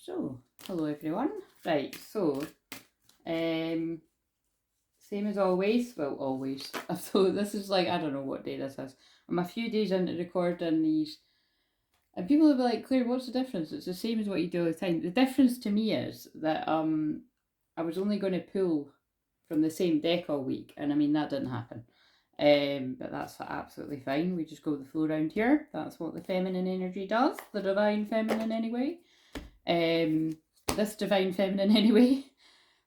So, hello everyone. Right, so, same as always, well, always. So this is like, I don't know what day this is. I'm a few days into recording these, and people will be like, Claire, what's the difference? It's the same as what you do all the time. The difference to me is that I was only going to pull from the same deck all week, and I mean, that didn't happen. But that's absolutely fine. We just go with the flow around here. That's what the feminine energy does, the divine feminine anyway. This divine feminine anyway.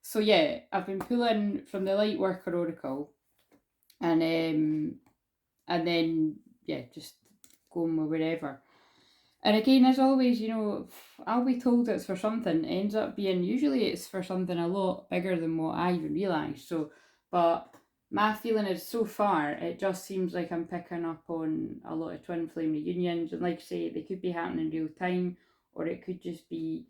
So yeah, I've been pulling from the light worker oracle, and then yeah, just going with wherever. And again, as always, you know, I'll be told it's for something. It ends up being, usually it's for something a lot bigger than what I even realise. So, but my feeling is so far, it just seems like I'm picking up on a lot of twin flame reunions. And like I say, they could be happening in real time, or it could just be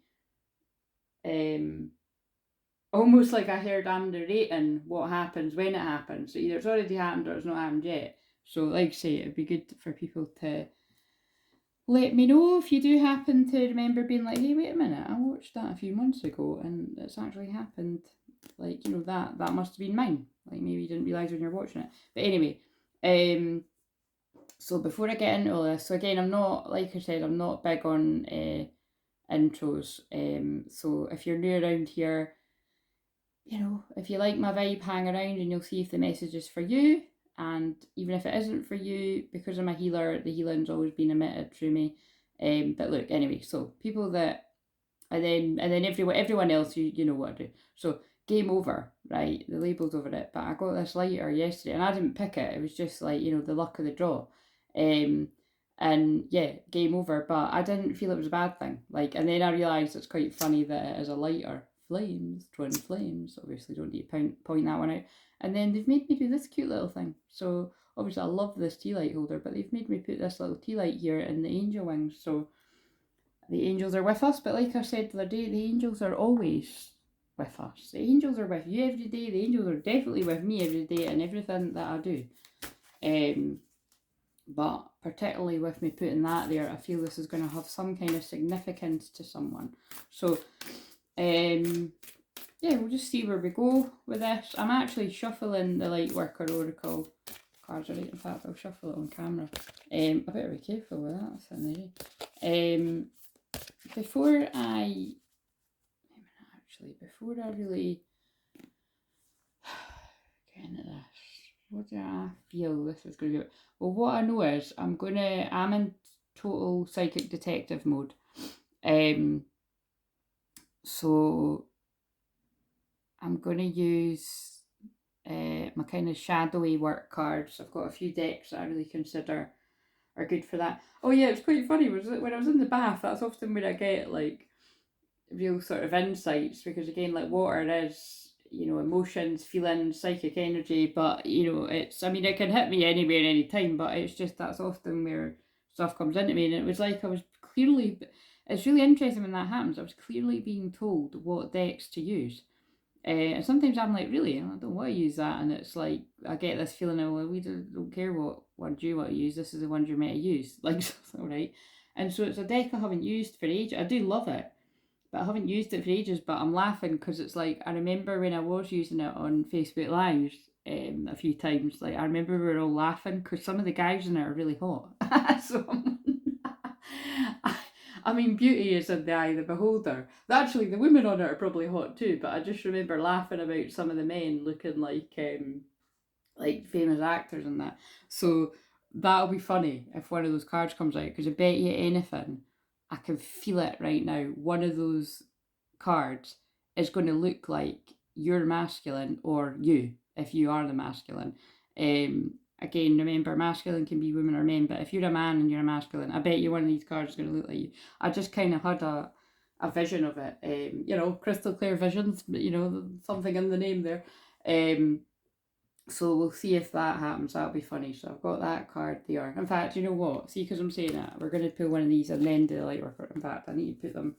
almost like I heard I'm narrating what happens when it happens. So either it's already happened or it's not happened yet. So like I say, it'd be good for people to let me know if you do happen to remember being like, hey, wait a minute, I watched that a few months ago and it's actually happened. Like, you know, that must have been mine. Like maybe you didn't realise when you're watching it. But anyway, so before I get into all this, so again, I'm not, like I said, I'm not big on intros. So if you're new around here, you know, if you like my vibe, hang around and you'll see if the message is for you. And even if it isn't for you, because I'm a healer, the healing's always been emitted through me. But look, anyway, so people that, and then everyone else, you know what to do. So game over, right? The label's over it. But I got this lighter yesterday, and I didn't pick it. It was just like, you know, the luck of the draw. And yeah, game over. But I didn't feel it was a bad thing. Like, and then I realised it's quite funny that it is a lighter. Flames, twin flames. Obviously, don't need to point that one out. And then they've made me do this cute little thing. So obviously, I love this tea light holder, but they've made me put this little tea light here in the angel wings. So the angels are with us. But like I said the other day, the angels are always with us. The angels are with you every day. The angels are definitely with me every day and everything that I do. But particularly with me putting that there, I feel this is going to have some kind of significance to someone. So yeah, we'll just see where we go with this. I'm actually shuffling the Lightworker Oracle cards, right? In fact, I'll shuffle it on camera. I better be careful with that. Before I really get into this, what do I feel this is going to be? Well, what I know is I'm in total psychic detective mode. So I'm going to use my kind of shadowy work cards. I've got a few decks that I really consider are good for that. Oh yeah, it's quite funny. When I was in the bath, that's often where I get like real sort of insights, because again, like water is, you know, emotions, feelings, psychic energy, but you know, it's, I mean, it can hit me anywhere, anytime, but it's just that's often where stuff comes into me. And it was like I was clearly, it's really interesting when that happens. I was clearly being told what decks to use. And sometimes I'm like, really, I don't want to use that. And it's like, I get this feeling of, well, we don't care what one you want to use. This is the one you're meant to use. Like, all right. And so it's a deck I haven't used for ages. I do love it, but I haven't used it for ages. But I'm laughing because it's like, I remember when I was using it on Facebook Live a few times. Like, I remember we were all laughing because some of the guys in it are really hot. So I mean, beauty is in the eye of the beholder. Actually, the women on it are probably hot too, but I just remember laughing about some of the men looking like famous actors and that. So that'll be funny if one of those cards comes out, because I bet you anything, I can feel it right now. One of those cards is going to look like you're masculine, or you, if you are the masculine. Again, remember, masculine can be women or men, but if you're a man and you're a masculine, I bet you one of these cards is going to look like you. I just kind of had a vision of it. You know, crystal clear visions, but you know, something in the name there. So we'll see if that happens. That'll be funny. So I've got that card there. In fact, you know what? See, because I'm saying that, we're going to pull one of these and then do the light worker. In fact, I need to put them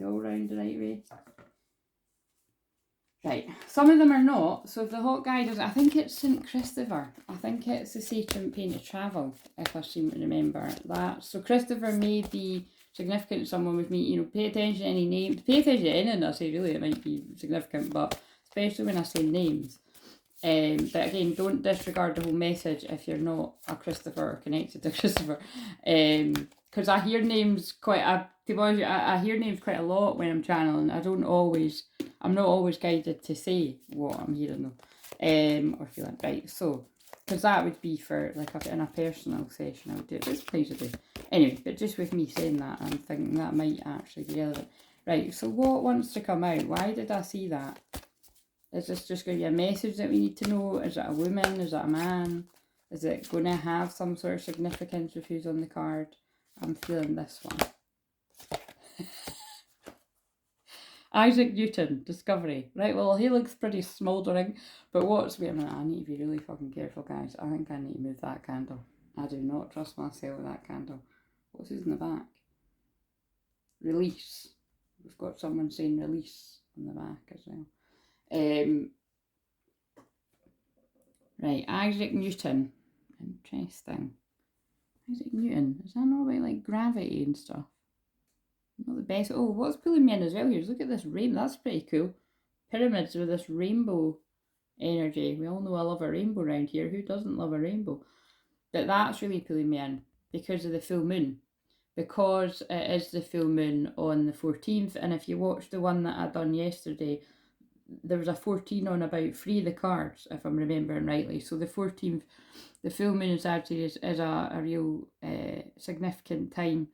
all round the right way. Right, some of them are not. So if the hot guy doesn't, I think it's St. Christopher. I think it's the Sacred Pain to Travel, if I seem to remember that. So Christopher may be significant to someone with me, you know, pay attention to any names. Pay attention to anything I say, really, it might be significant, but especially when I say names. But again, don't disregard the whole message if you're not a Christopher or connected to Christopher. Because I hear names to be honest, I hear names quite a lot when I'm channeling. I'm not always guided to say what I'm hearing though, or feeling. Right, so, because that would be for, like, in a personal session, I would do it. It's pretty to do. Anyway, but just with me saying that, I'm thinking that might actually be relevant. Right, so what wants to come out? Why did I see that? Is this just going to be a message that we need to know? Is it a woman? Is it a man? Is it going to have some sort of significance with who's on the card? I'm feeling this one. Isaac Newton, discovery. Right, well, he looks pretty smouldering, but wait a minute, I need to be really fucking careful, guys. I think I need to move that candle. I do not trust myself with that candle. What's this in the back? Release. We've got someone saying release on the back as well. Right, Isaac Newton. Interesting. Isaac Newton. Is that not about, like, gravity and stuff? Not the best. Oh, what's pulling me in as well here? Look at this rainbow. That's pretty cool. Pyramids with this rainbow energy. We all know I love a rainbow around here. Who doesn't love a rainbow? But that's really pulling me in because of the full moon. Because it is the full moon on the 14th. And if you watch the one that I done yesterday, there was a 14 on about 3 of the cards, if I'm remembering rightly. So the 14th, the full moon in Sagittarius is a real significant time,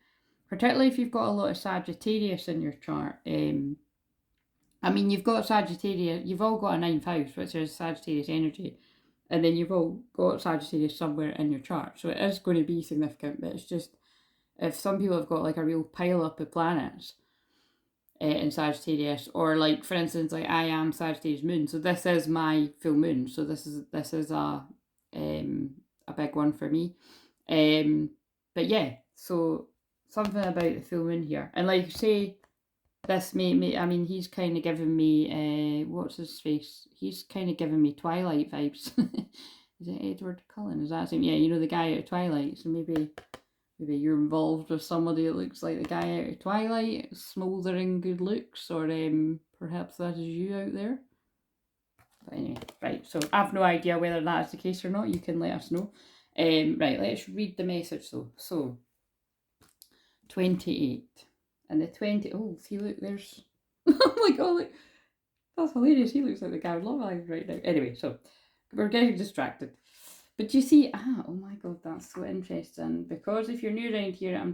particularly if you've got a lot of Sagittarius in your chart. I mean, you've got Sagittarius, you've all got a 9th house, which is Sagittarius energy, and then you've all got Sagittarius somewhere in your chart. So it is going to be significant, but it's just, if some people have got like a real pile up of planets in Sagittarius, or like, for instance, like I am Sagittarius moon, so this is my full moon, so this is a big one for me. But yeah, so something about the full moon here, and like say, this I mean, he's kind of giving me what's his face? He's kind of giving me Twilight vibes. Is it Edward Cullen? Is that him? Yeah, you know, the guy out of Twilight. So maybe you're involved with somebody that looks like the guy out of Twilight, smouldering good looks, or perhaps that is you out there. But anyway, right, so I've no idea whether that is the case or not. You can let us know. Right, let's read the message though. So, 28. And the 20, oh, see, look, there's, oh my god, look, that's hilarious. He looks like the guy with Love Island right now. Anyway, so, we're getting distracted. But you see, oh my god, that's so interesting. Because if you're new around here, I'm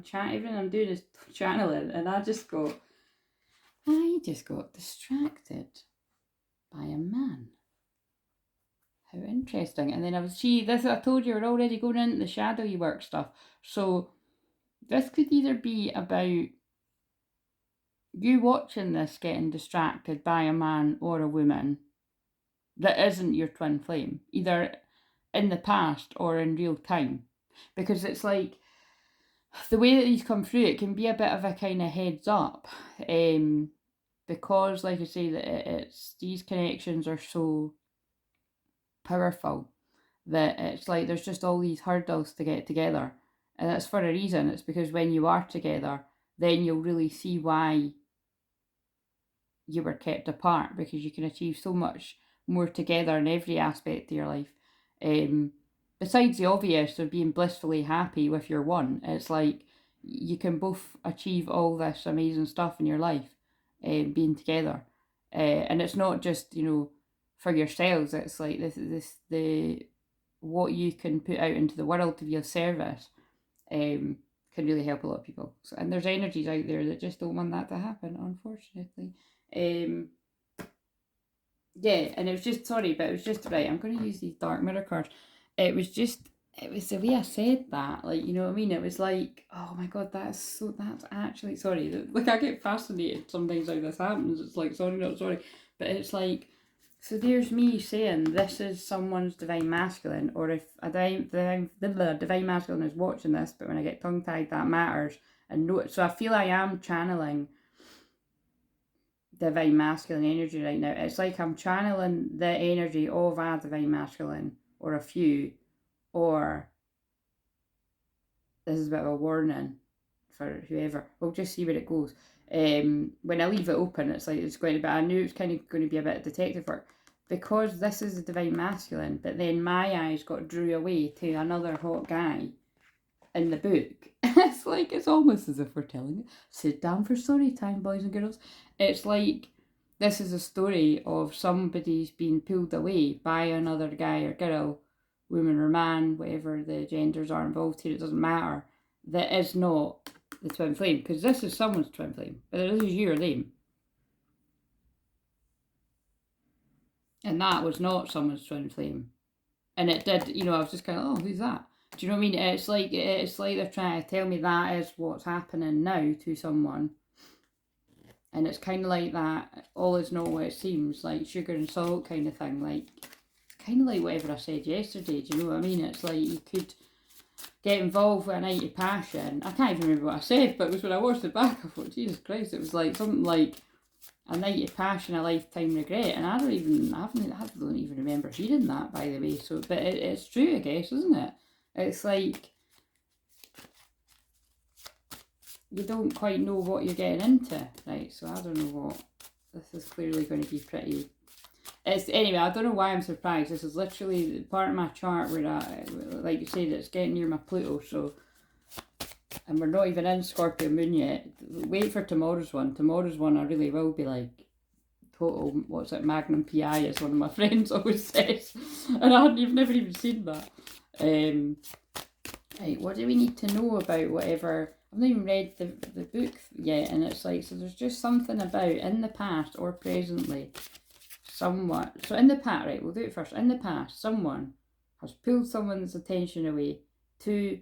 doing this channeling, and I just got distracted by a man. How interesting. And then I told you, we're already going into the shadowy work stuff. So this could either be about you watching this getting distracted by a man or a woman that isn't your twin flame, either in the past or in real time. Because it's like, the way that these come through, it can be a bit of a kind of heads up. Because, like I say, that these connections are so powerful that it's like there's just all these hurdles to get together. And that's for a reason. It's because when you are together, then you'll really see why you were kept apart, because you can achieve so much more together in every aspect of your life. Besides the obvious of being blissfully happy with your one, it's like you can both achieve all this amazing stuff in your life, being together. And it's not just, you know, for yourselves. It's like what you can put out into the world to be of service can really help a lot of people. So, and there's energies out there that just don't want that to happen, unfortunately. Yeah, and it was just, sorry, but it was just, right, I'm going to use these dark mirror cards. It was the way I said that, like, you know what I mean? It was like, oh my god, that's actually, sorry, like, I get fascinated sometimes how this happens. It's like, sorry, not sorry, but it's like, so there's me saying this is someone's divine masculine, or if a divine masculine is watching this, but when I get tongue-tied, that matters. And no, so I feel I am channeling divine masculine energy right now. It's like I'm channeling the energy of a divine masculine, or a few, or this is a bit of a warning for whoever. We'll just see where it goes. When I leave it open, it's like it's going to be, I knew it was kind of going to be a bit of detective work, because this is the divine masculine, but then my eyes got drew away to another hot guy in the book. It's like, it's almost as if we're telling it, sit down for story time, boys and girls. It's like, this is a story of somebody's being pulled away by another guy or girl, woman or man, whatever the genders are involved here, it doesn't matter, that is not the twin flame, because this is someone's twin flame, but this is you or them. And that was not someone's twin flame. And it did, you know, I was just kind of, oh, who's that? Do you know what I mean? It's like they're trying to tell me that is what's happening now to someone. And it's kind of like that, all is not what it seems, like sugar and salt kind of thing. Like, it's kind of like whatever I said yesterday, do you know what I mean? It's like you could get involved with a night of passion. I can't even remember what I said, but it was when I watched it back, I thought, Jesus Christ, it was like something like a night of passion, a lifetime regret. And I don't even remember reading that, by the way. So, but it's true, I guess, isn't it? It's like, you don't quite know what you're getting into, right? So I don't know what, this is clearly going to be pretty, anyway, I don't know why I'm surprised. This is literally part of my chart where I, like you said, it's getting near my Pluto, so, and we're not even in Scorpio moon yet. Wait for tomorrow's one. Tomorrow's one I really will be like, total, what's it, Magnum PI, as one of my friends always says. And I've never even seen that. Right, what do we need to know about whatever? I've not even read the book yet, and it's like, so there's just something about in the past or presently, somewhat. So in the past, right, we'll do it first. In the past, someone has pulled someone's attention away to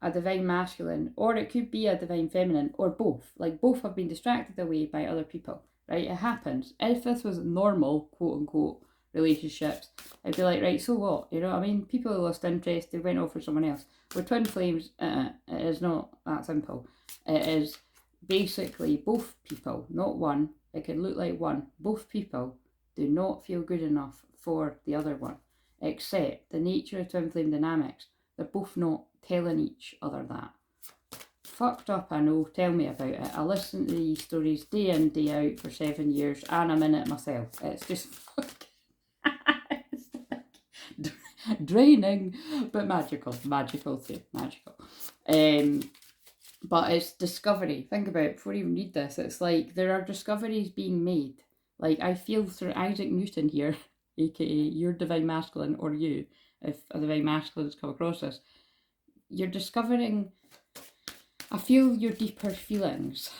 a divine masculine, or it could be a divine feminine, or both. Like, both have been distracted away by other people, right? It happens. If this was normal, quote unquote, relationships, I'd be like, right, so what? You know what I mean? People lost interest, they went off for someone else. With twin flames, it is not that simple. It is basically both people, not one. It can look like one. Both people do not feel good enough for the other one, except the nature of twin flame dynamics. They're both not telling each other that. Fucked up, I know. Tell me about it. I listen to these stories day in, day out for 7 years, and I'm in it myself. It's just draining, but magical too, magical. But it's discovery. Think about it before you even read this. It's like there are discoveries being made. Like, I feel through Isaac Newton here, aka your divine masculine, or you, if a divine masculine has come across this, you're discovering, I feel your deeper feelings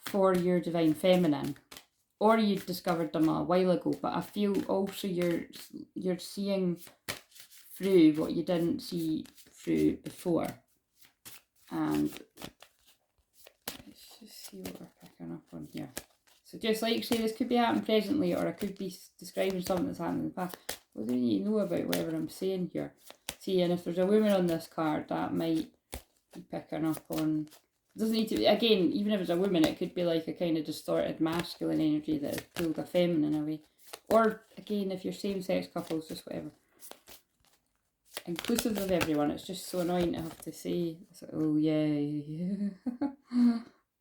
for your divine feminine, or you discovered them a while ago, but I feel also you're seeing through what you didn't see through before. And let's just see what we're picking up on here. So just like say, this could be happening presently, or I could be describing something that's happened in the past. What do you need to know about whatever I'm saying here? See, and if there's a woman on this card, that might be picking up on, it doesn't need to be, again, even if it's a woman, it could be like a kind of distorted masculine energy that has pulled a feminine away. Or again, if you're same-sex couples, just whatever. Inclusive of everyone. It's just so annoying to have to say, oh yeah.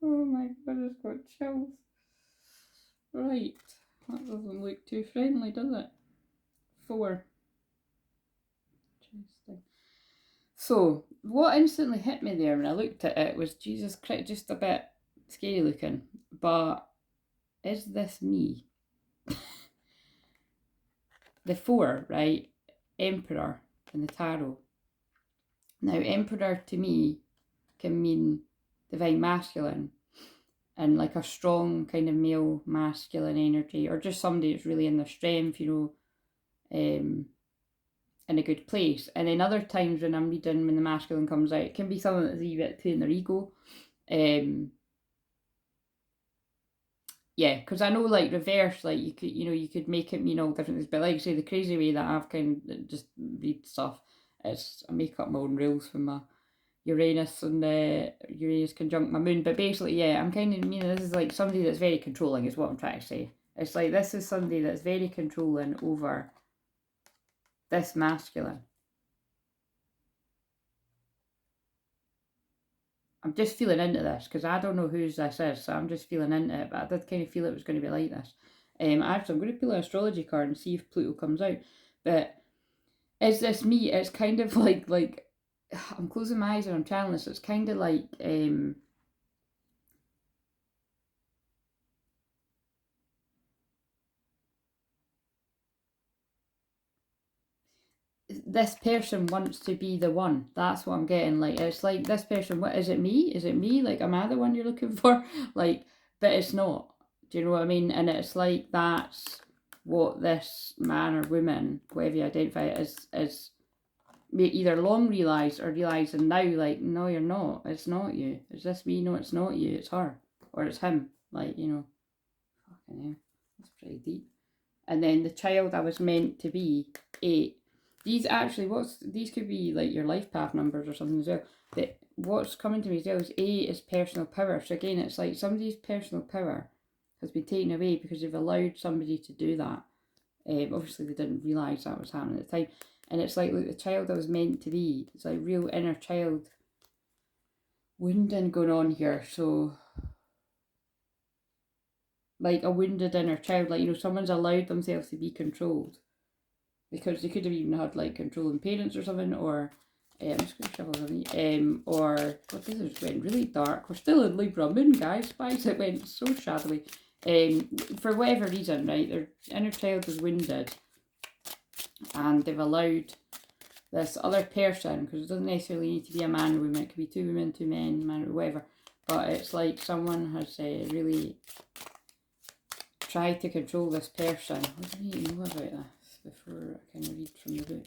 Oh my god, I've got chills. Right, that doesn't look too friendly, does it? 4. Interesting. So, what instantly hit me there when I looked at it was, Jesus Christ, just a bit scary looking. But is this me? The 4, right? Emperor in the tarot. Now, Emperor to me can mean divine masculine and like a strong kind of male masculine energy, or just somebody that's really in their strength, you know, in a good place. And then other times when I'm reading, when the masculine comes out, it can be someone that's a wee bit too in their ego. Yeah, because I know, like, reverse, like, you could make it mean all different things, but like I say, the crazy way that I've kind of just read stuff is I make up my own rules for my Uranus, and Uranus conjunct my moon. But basically, yeah, I'm kind of, this is like somebody that's very controlling is what I'm trying to say. It's like, this is somebody that's very controlling over this masculine. I'm just feeling into this because I don't know whose this is, so I'm just feeling into it. But I did kind of feel it was going to be like this. Actually, I'm going to pull an astrology card and see if Pluto comes out. But is this me? It's kind of like I'm closing my eyes and I'm channeling this. It's kind of like this person wants to be the one. That's what I'm getting. Like, it's like this person. What is it? Me? Is it me? Like, am I the one you're looking for? Like, but it's not. Do you know what I mean? And it's like that's what this man or woman, whatever you identify it as, is either long realised or realising now. Like, no, you're not. It's not you. Is this me? No, it's not you. It's her or it's him. Like, you know. Fucking hell. That's pretty deep. And then the child I was meant to be, 8. These actually, these could be like your life path numbers or something as well. But what's coming to me as well is 8 is personal power. So again, it's like somebody's personal power has been taken away because they've allowed somebody to do that. Obviously, they didn't realise that was happening at the time. And it's like, look, the child that was meant to be, it's like real inner child wounding going on here. So, like a wounded inner child, like, you know, someone's allowed themselves to be controlled. Because they could have even had like controlling parents or something, or I'm just going to shuffle something, or God, this has went really dark. We're still in Libra Moon, guys. Why it went so shadowy? For whatever reason, right? Their inner child was wounded, and they've allowed this other person, because it doesn't necessarily need to be a man or woman. It could be 2 women, 2 men, man or whatever. But it's like someone has really tried to control this person. What do I need to know about this before I can read from the book?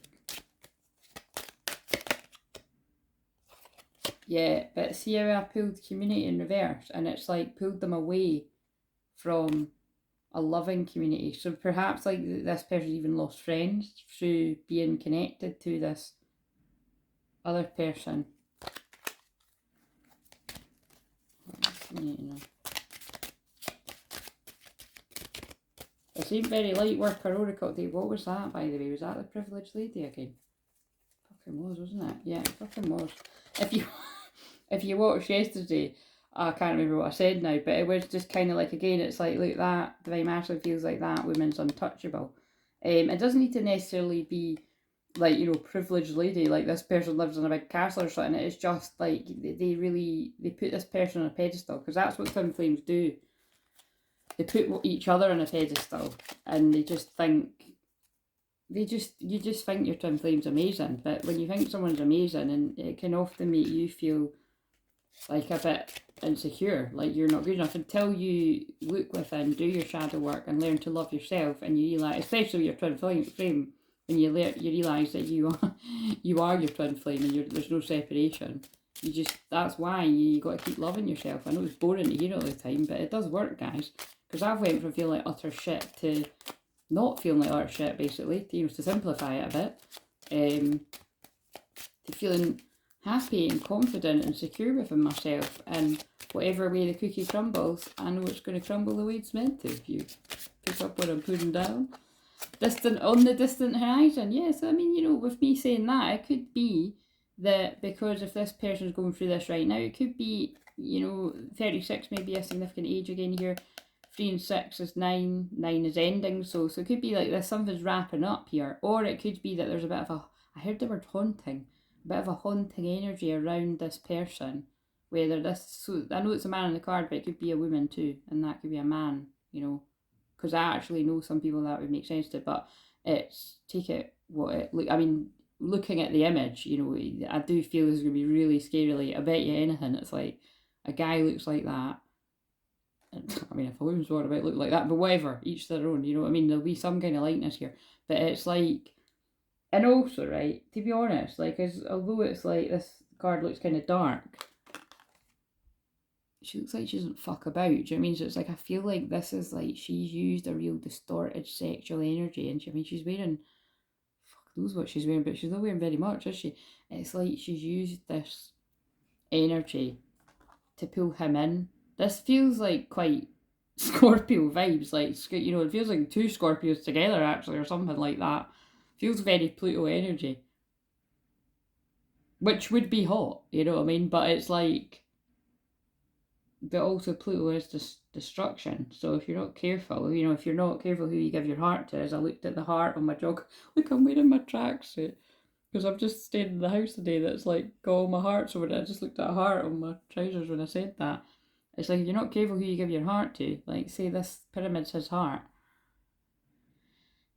Yeah, but see how I pulled community in reverse, and it's like pulled them away from a loving community. So perhaps like this person even lost friends through being connected to this other person. It seemed very light work or oracle day. What was that, by the way? Was that the privileged lady again? Fucking was, wasn't it? Yeah, it fucking was. If you watched yesterday, I can't remember what I said now, but it was just kind of like, again, it's like, look, that Divine Masculine feels like that woman's untouchable. It doesn't need to necessarily be like, you know, privileged lady, like this person lives in a big castle or something. It's just like they put this person on a pedestal, because that's what twin flames do. They put each other on a pedestal, and they just think you just think your twin flame's amazing. But when you think someone's amazing, and it can often make you feel like a bit insecure, like you're not good enough, until you look within, do your shadow work, and learn to love yourself, and you realize, especially your twin flame, when you realize that you are your twin flame, and there's no separation. That's why you got to keep loving yourself. I know it's boring to hear all the time, but it does work, guys. Because I've went from feeling like utter shit to not feeling like utter shit, basically, to simplify it a bit, to feeling happy and confident and secure within myself, and whatever way the cookie crumbles, I know it's going to crumble the way it's meant to. If you pick up what I'm putting down, on the distant horizon. Yes, I mean, you know, with me saying that, it could be that because if this person's going through this right now, it could be, you know, 36 may be a significant age again here. 3 and 6 is 9. 9 is ending. So it could be like this, something's wrapping up here. Or it could be that there's a bit of a, I heard the word haunting, a bit of a haunting energy around this person. Whether this, so I know it's a man on the card, but it could be a woman too. And that could be a man, you know. Because I actually know some people that would make sense to, but it's, take it what it, I mean, looking at the image, you know, I do feel this is going to be really scary. Like, I bet you anything, it's like, a guy looks like that. I mean, if a woman's born, it might look like that, but whatever, each their own, you know what I mean? There'll be some kind of likeness here, but it's like, and also, right, to be honest, like, although it's like, this card looks kind of dark, she looks like she doesn't fuck about, do you know what I mean? So it's like, I feel like this is like, she's used a real distorted sexual energy, and she's wearing, fuck knows what she's wearing, but she's not wearing very much, is she? It's like she's used this energy to pull him in. This feels like quite Scorpio vibes, like, you know, it feels like 2 Scorpios together, actually, or something like that. Feels very Pluto energy. Which would be hot, you know what I mean? But it's like, but also Pluto is destruction. So if you're not careful, if you're not careful who you give your heart to, as I looked at the heart on my jog, look, I'm wearing my tracksuit. Because I've just stayed in the house today that's like got all my hearts over it. I just looked at a heart on my trousers when I said that. It's like if you're not careful who you give your heart to, like say this pyramid's his heart,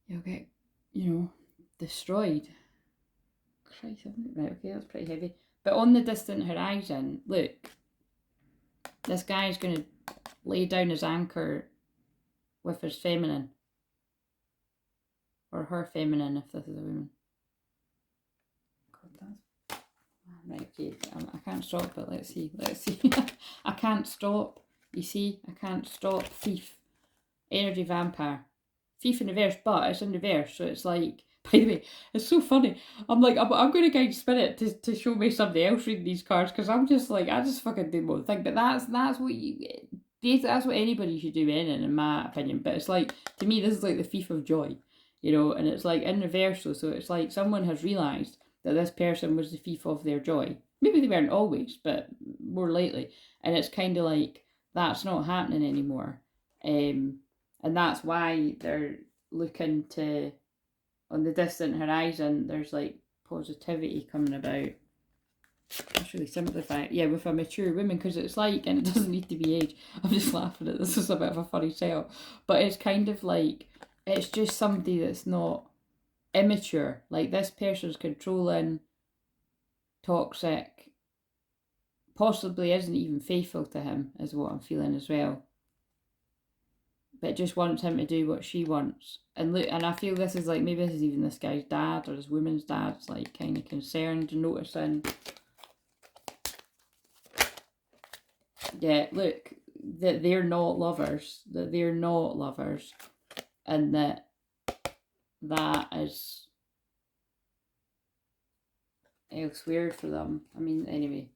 you'll get, destroyed. Christ, right, okay, that's pretty heavy. But on the distant horizon, look, this guy's going to lay down his anchor with his feminine. Or her feminine, if this is a woman. God, that's... Right, okay, I can't stop, but let's see. I can't stop. You see, I can't stop. Thief. Energy vampire. Thief in reverse, but it's in reverse, so it's like... By the way, it's so funny. I'm like, I'm going to guide Spirit to show me somebody else reading these cards, because I'm just like, I just fucking do one thing. But that's what anybody should do in my opinion. But it's like, to me, this is like the thief of joy, and it's like in reverse, so it's like someone has realised that this person was the thief of their joy. Maybe they weren't always, but more lately. And it's kind of like, that's not happening anymore. And that's why they're looking to... On the distant horizon, there's like positivity coming about. That's really simplified. Yeah, with a mature woman, because it's like, and it doesn't need to be age. I'm just laughing at this. Is a bit of a funny setup, but it's kind of like, it's just somebody that's not immature. Like this person's controlling, toxic, possibly isn't even faithful to him, is what I'm feeling as well. But just wants him to do what she wants. And look, and I feel this is like, maybe this is even this guy's dad or this woman's dad's like kind of concerned, noticing. Yeah, look, that they're not lovers, and that is elsewhere for them. I mean, anyway.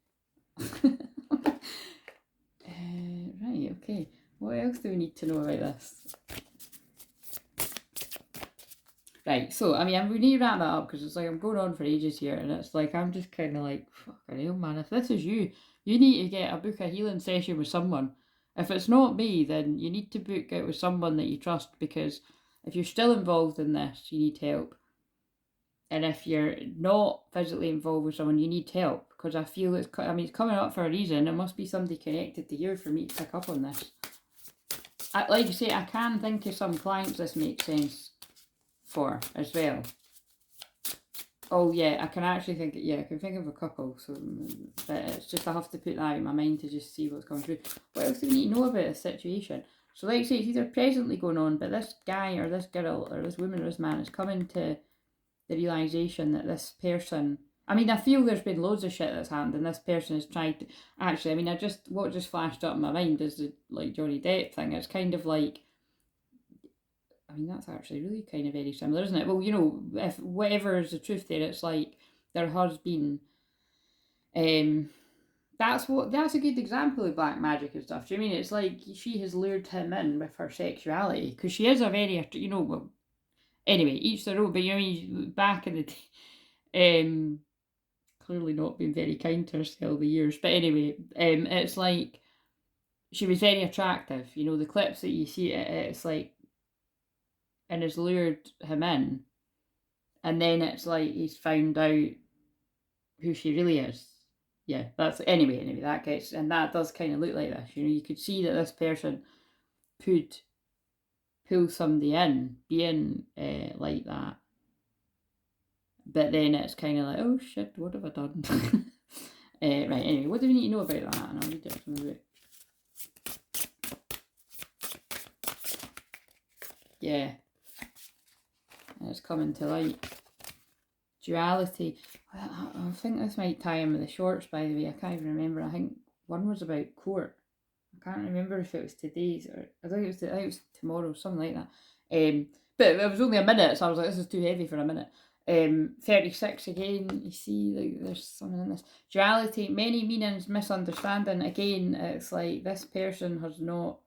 Right, okay. What else do we need to know about this? Right, so, I mean, we need to wrap that up, because it's like I'm going on for ages here, and it's like, I'm just kind of like, fucking hell, man, if this is you need to book a healing session with someone. If it's not me, then you need to book it with someone that you trust, because if you're still involved in this, you need help. And if you're not physically involved with someone, you need help, because I feel it's coming up for a reason. There must be somebody connected to you for me to pick up on this. Like you say, I can think of some clients this makes sense for as well. Oh yeah, I can actually think. Yeah, I can think of a couple. So, but it's just I have to put that in my mind to just see what's coming through. What else do we need to know about this situation? So, like I say, it's either presently going on, but this guy or this girl or this woman or this man is coming to the realisation that this person... I mean, I feel there's been loads of shit that's happened, and this person has tried to... Actually, I mean, what just flashed up in my mind is the like Johnny Depp thing. It's kind of like... I mean, that's actually really kind of very similar, isn't it? Well, if whatever is the truth there, it's like there has been... that's a good example of black magic and stuff. Do you mean it's like she has lured him in with her sexuality, because she is a very, well, anyway, each their own. But back in the day, clearly not been very kind to herself the years. But anyway, it's like she was very attractive. The clips that you see, it's like, and has lured him in, and then it's like he's found out who she really is. Yeah, that's anyway. That gets, and that does kind of look like this. You could see that this person could pull somebody in, being like that. But then it's kind of like, oh shit, what have I done? Right, anyway, what do we need to know about that? And I'll read it from the book. Yeah. And it's coming to light. Duality. I think this might tie in with the shorts, by the way. I can't even remember. I think one was about court. I can't remember if it was today's or I think it was tomorrow, something like that. But it was only a minute, so I was like, this is too heavy for a minute. 36 again, you see, like, there's something in this. Duality, many meanings, misunderstanding. Again, it's like this person has not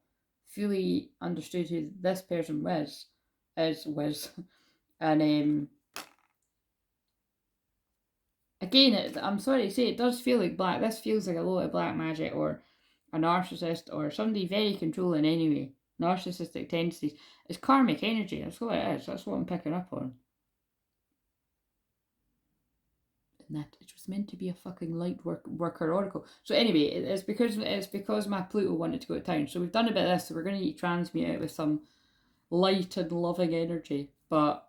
fully understood who this person was. And again, I'm sorry to say, it does feel like black. This feels like a lot of black magic, or a narcissist or somebody very controlling anyway, narcissistic tendencies, is karmic energy. That's what it is. That's what I'm picking up on. And that it was meant to be a fucking light worker oracle. So anyway, it's because my Pluto wanted to go to town. So we've done a bit of this, so we're going to transmute it with some light and loving energy. But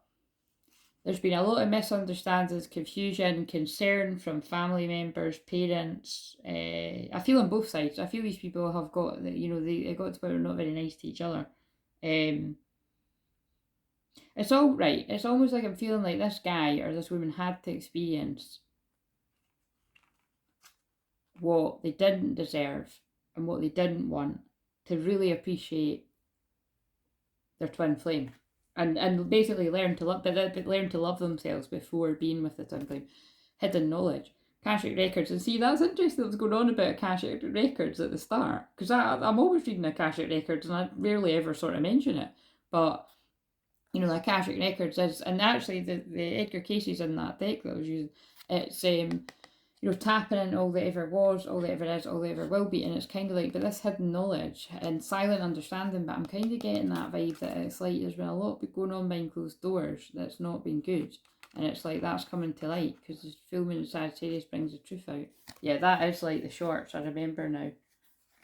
there's been a lot of misunderstandings, confusion, concern from family members, parents. I feel on both sides. I feel these people have got, they got to where they're not very nice to each other. It's all right. It's almost like I'm feeling like this guy or this woman had to experience what they didn't deserve and what they didn't want to really appreciate their twin flame. And basically learn to love themselves before being with the twin flame. Hidden knowledge, Akashic records, and see, that's interesting. What's going on about Akashic records at the start, because I'm always reading Akashic records and I rarely ever sort of mention it. But the Akashic records is, and actually the Edgar Casey's in that deck that I was using. It's tapping in all that ever was, all that ever is, all that ever will be, and it's kind of like, but this hidden knowledge and silent understanding, but I'm kind of getting that vibe that it's like there's been a lot going on behind closed doors that's not been good, and it's like that's coming to light, because the full moon in Sagittarius brings the truth out. Yeah, that is like the shorts, I remember now.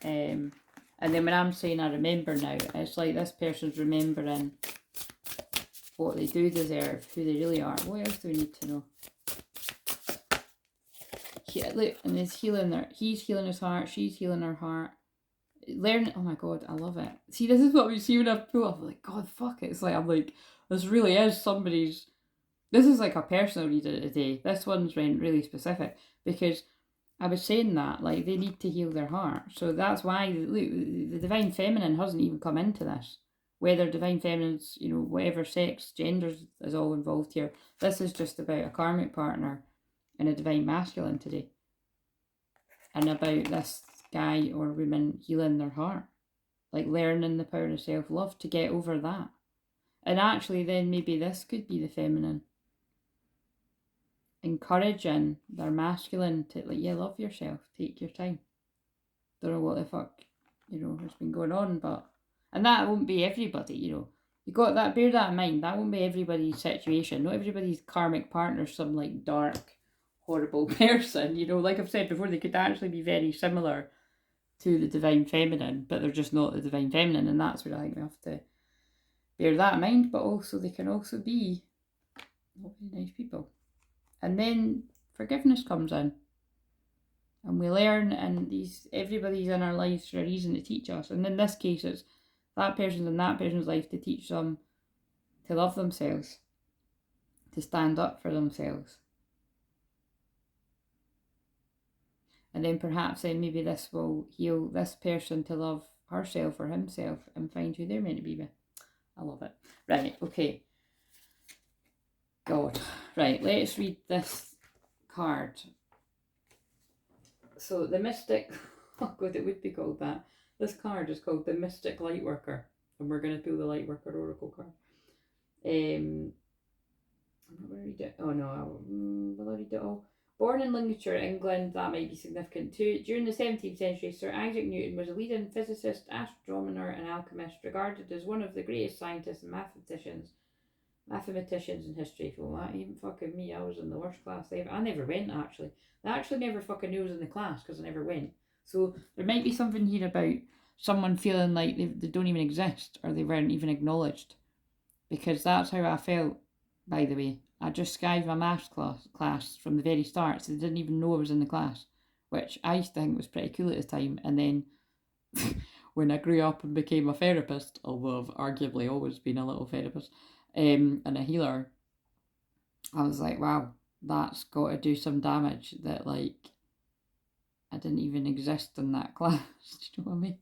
And then when I'm saying I remember now, it's like this person's remembering what they do deserve, who they really are. What else do we need to know? Look, and he's healing his heart, she's healing her heart. Learn, oh my god, I love it. See, this is what we see when I pull up, like, god, fuck it. It's like, I'm like, this really is somebody's, this is like a personal reading today. This one's really specific, because I was saying that, like, they need to heal their heart. So that's why, look, the Divine Feminine hasn't even come into this. Whether Divine Feminine's, whatever sex, genders is all involved here. This is just about a karmic partner and a Divine Masculine today. And about this guy or woman healing their heart. Like learning the power of self-love to get over that. And actually then maybe this could be the feminine. Encouraging their masculine to, like, yeah, love yourself, take your time. Don't know what the fuck, has been going on, but, and that won't be everybody, you got that, bear that in mind, that won't be everybody's situation. Not everybody's karmic partner's some like dark, horrible person, like I've said before, they could actually be very similar to the Divine Feminine, but they're just not the Divine Feminine, and that's where I think we have to bear that in mind. But also they can also be not very nice people. And then forgiveness comes in, and we learn, and everybody's in our lives for a reason to teach us. And in this case, it's that person's in that person's life to teach them to love themselves, to stand up for themselves. And then perhaps then maybe this will heal this person to love herself or himself and find who they're meant to be with. I love it. Right, okay. God. Right, let's read this card. So the Mystic, oh god, it would be called that. This card is called the Mystic Lightworker, and we're going to pull the Lightworker Oracle card. I'm not going to read it. Oh no, will I read it all? Born in Lincolnshire, England, that might be significant too. During the 17th century, Sir Isaac Newton was a leading physicist, astronomer and alchemist, regarded as one of the greatest scientists and mathematicians in history. Well, that ain't fucking me. I was in the worst class ever. I never went, actually. I actually never fucking knew I was in the class because I never went. So there might be something here about someone feeling like they don't even exist or they weren't even acknowledged. Because that's how I felt, by the way. I just skived my maths class from the very start, so they didn't even know I was in the class, which I used to think was pretty cool at the time. And then when I grew up and became a therapist, although I've arguably always been a little therapist, and a healer, I was like, wow, that's got to do some damage that, like, I didn't even exist in that class. Do you know what I mean?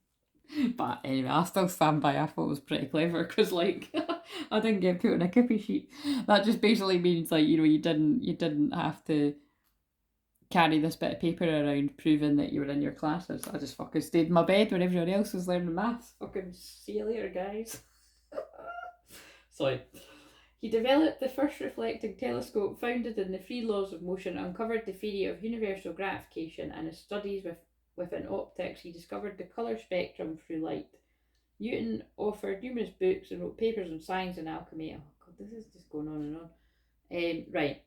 But anyway, I still stand by. I thought it was pretty clever because, like, I didn't get put on a kippy sheet. That just basically means, like, you didn't have to carry this bit of paper around proving that you were in your classes. I just fucking stayed in my bed when everyone else was learning maths. Fucking see you later, guys. Sorry. He developed the first reflecting telescope founded in the three laws of motion, uncovered the theory of universal gratification, and his studies with within optics, he discovered the colour spectrum through light. Newton authored numerous books and wrote papers on science and alchemy. Oh god, this is just going on and on. Right.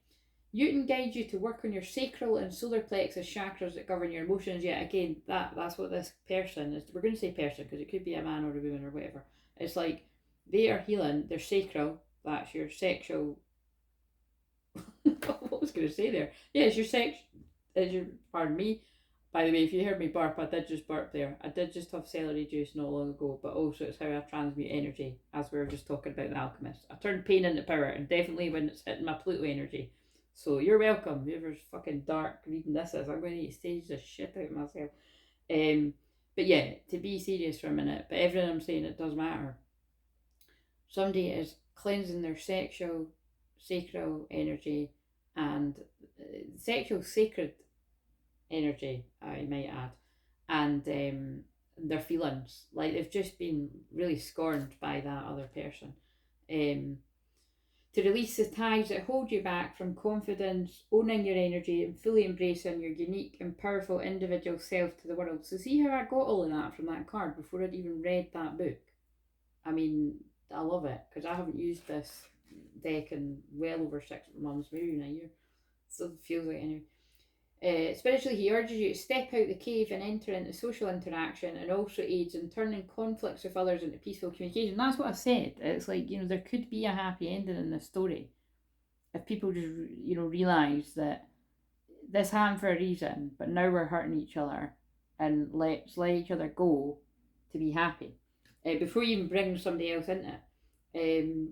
Newton guides you to work on your sacral and solar plexus chakras that govern your emotions. Yeah, again, that's what this person is. We're going to say person because it could be a man or a woman or whatever. It's like they are healing their sacral. That's your sexual. What was I going to say there? Yeah, it's your sex. It's your. Pardon me. By the way, if you heard me burp, I did just burp there. I did just have celery juice not long ago, but also it's how I transmute energy, as we were just talking about the alchemist. I turn pain into power, and definitely when it's hitting my Pluto energy. So you're welcome. Whoever's fucking dark reading this is, I'm going to need to stage the shit out of myself. But yeah, to be serious for a minute, but everything I'm saying, it does matter. Somebody is cleansing their sacral energy and sexual sacred energy, I might add, and their feelings. Like they've just been really scorned by that other person. To release the ties that hold you back from confidence, owning your energy, and fully embracing your unique and powerful individual self to the world. So, see how I got all of that from that card before I'd even read that book? I mean, I love it because I haven't used this deck in well over 6 months, maybe even a year. So it feels like anyway. Spiritually, he urges you to step out the cave and enter into social interaction, and also aids in turning conflicts with others into peaceful communication. That's what I said. It's like, there could be a happy ending in this story if people just, realise that this happened for a reason, but now we're hurting each other, and let's let each other go to be happy before you even bring somebody else into it.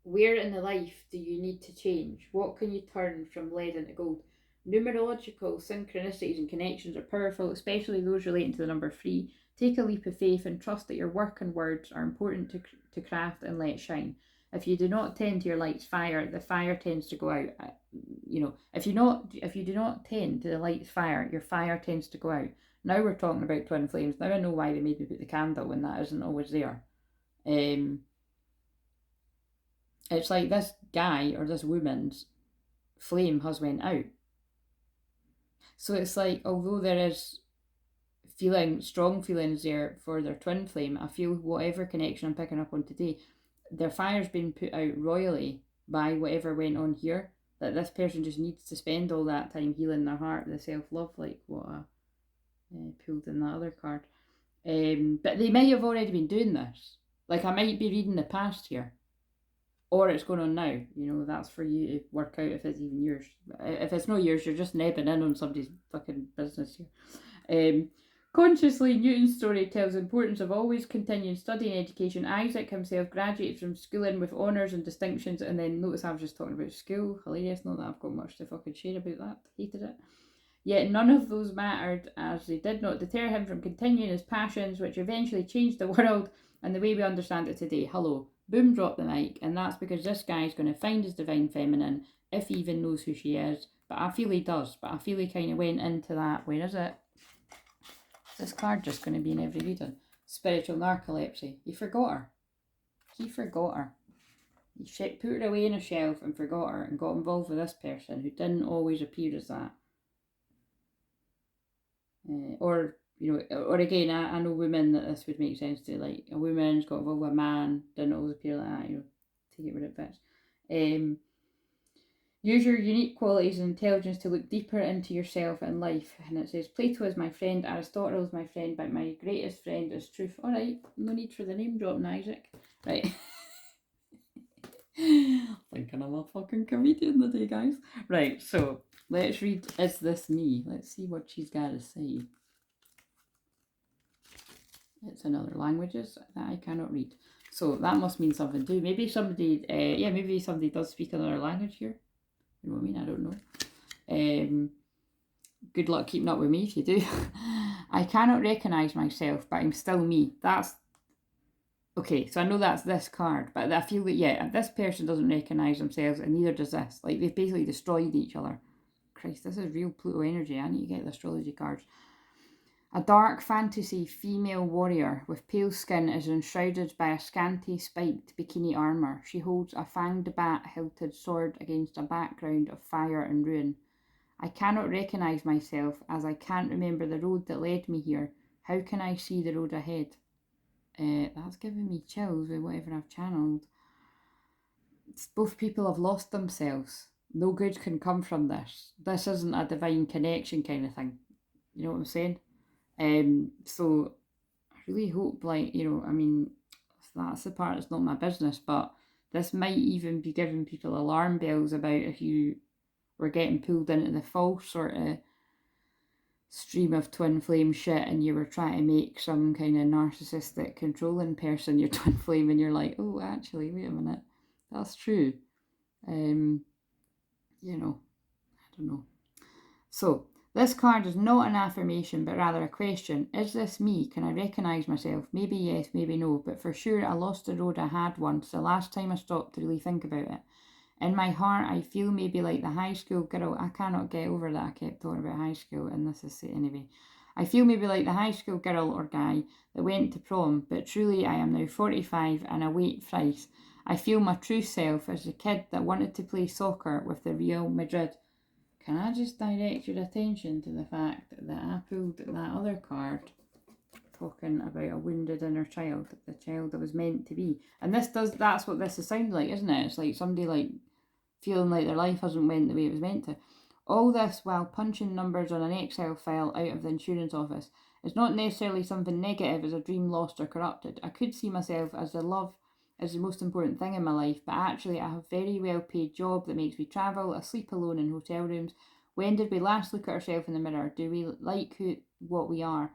Where in the life do you need to change? What can you turn from lead into gold? Numerological synchronicities and connections are powerful, especially those relating to the number 3. Take a leap of faith and trust that your work and words are important to craft and let shine. If you do not tend to your light's fire, the fire tends to go out. If you do not tend to the light's fire, your fire tends to go out. Now we're talking about twin flames. Now I know why they made me put the candle when that isn't always there. It's like this guy or this woman's flame has went out. So it's like, although there is strong feelings there for their twin flame, I feel whatever connection I'm picking up on today, their fire's been put out royally by whatever went on here, that this person just needs to spend all that time healing their heart, the self-love, like what I pulled in that other card. But they might have already been doing this. Like I might be reading the past here. Or it's going on now. That's for you to work out if it's even yours. If it's not yours, you're just nebbing in on somebody's fucking business here. Consciously, Newton's story tells the importance of always continuing studying education. Isaac himself graduated from schooling with honours and distinctions, and then notice I was just talking about school. Hilarious, not that I've got much to fucking share about that. Hated it. Yet none of those mattered, as they did not deter him from continuing his passions, which eventually changed the world and the way we understand it today. Hello. Boom, drop the mic, and that's because this guy's going to find his divine feminine, if he even knows who she is. But I feel he does, but I feel he kind of went into that. Where is it? Is this card just going to be in every reading? Spiritual narcolepsy. He forgot her. He forgot her. He put her away in a shelf and forgot her and got involved with this person who didn't always appear as that. Or again, I know women that this would make sense to, like a woman's got involved with a man, didn't always appear like that, take it where it fits. Use your unique qualities and intelligence to look deeper into yourself and life. And it says, Plato is my friend, Aristotle is my friend, but my greatest friend is truth. Alright, no need for the name dropping, Isaac. Right. Thinking I'm a fucking comedian today, guys. Right, so let's read Is This Me? Let's see what she's got to say. It's in other languages that I cannot read. So that must mean something too. Maybe somebody, maybe somebody does speak another language here. You know what I mean? I don't know. Good luck keeping up with me if you do. I cannot recognise myself, but I'm still me. That's okay. So I know that's this card, but I feel that if this person doesn't recognise themselves, and neither does this. Like they've basically destroyed each other. Christ, this is real Pluto energy. I need to get the astrology cards. A dark fantasy female warrior with pale skin is enshrouded by a scanty spiked bikini armour. She holds a fanged bat-hilted sword against a background of fire and ruin. I cannot recognise myself as I can't remember the road that led me here. How can I see the road ahead? That's giving me chills with whatever I've channeled. Both people have lost themselves. No good can come from this. This isn't a divine connection kind of thing. You know what I'm saying? So I really hope, like, you know, I mean, that's the part that's not my business, but this might even be giving people alarm bells about if you were getting pulled into the false sort of stream of twin flame shit and you were trying to make some kind of narcissistic controlling person your twin flame, and you're like, oh, actually, wait a minute, that's true. You know, I don't know. So this card is not an affirmation, but rather a question. Is this me? Can I recognise myself? Maybe yes, maybe no, but for sure I lost the road I had once, the last time I stopped to really think about it. In my heart, I feel maybe like the high school girl. I cannot get over that I kept talking about high school, and this is it anyway. I feel maybe like the high school girl or guy that went to prom, but truly I am now 45 and I wait thrice. I feel my true self as the kid that wanted to play soccer with the Real Madrid. Can I just direct your attention to the fact that I pulled that other card talking about a wounded inner child, the child that was meant to be. And that's what this is sounding like, isn't it? It's like somebody like feeling like their life hasn't went the way it was meant to. All this while punching numbers on an Excel file out of the insurance office. It's not necessarily something negative as a dream lost or corrupted. I could see myself as the love is the most important thing in my life, but actually I have a very well paid job that makes me travel, I sleep alone in hotel rooms. When did we last look at ourselves in the mirror? Do we like what we are?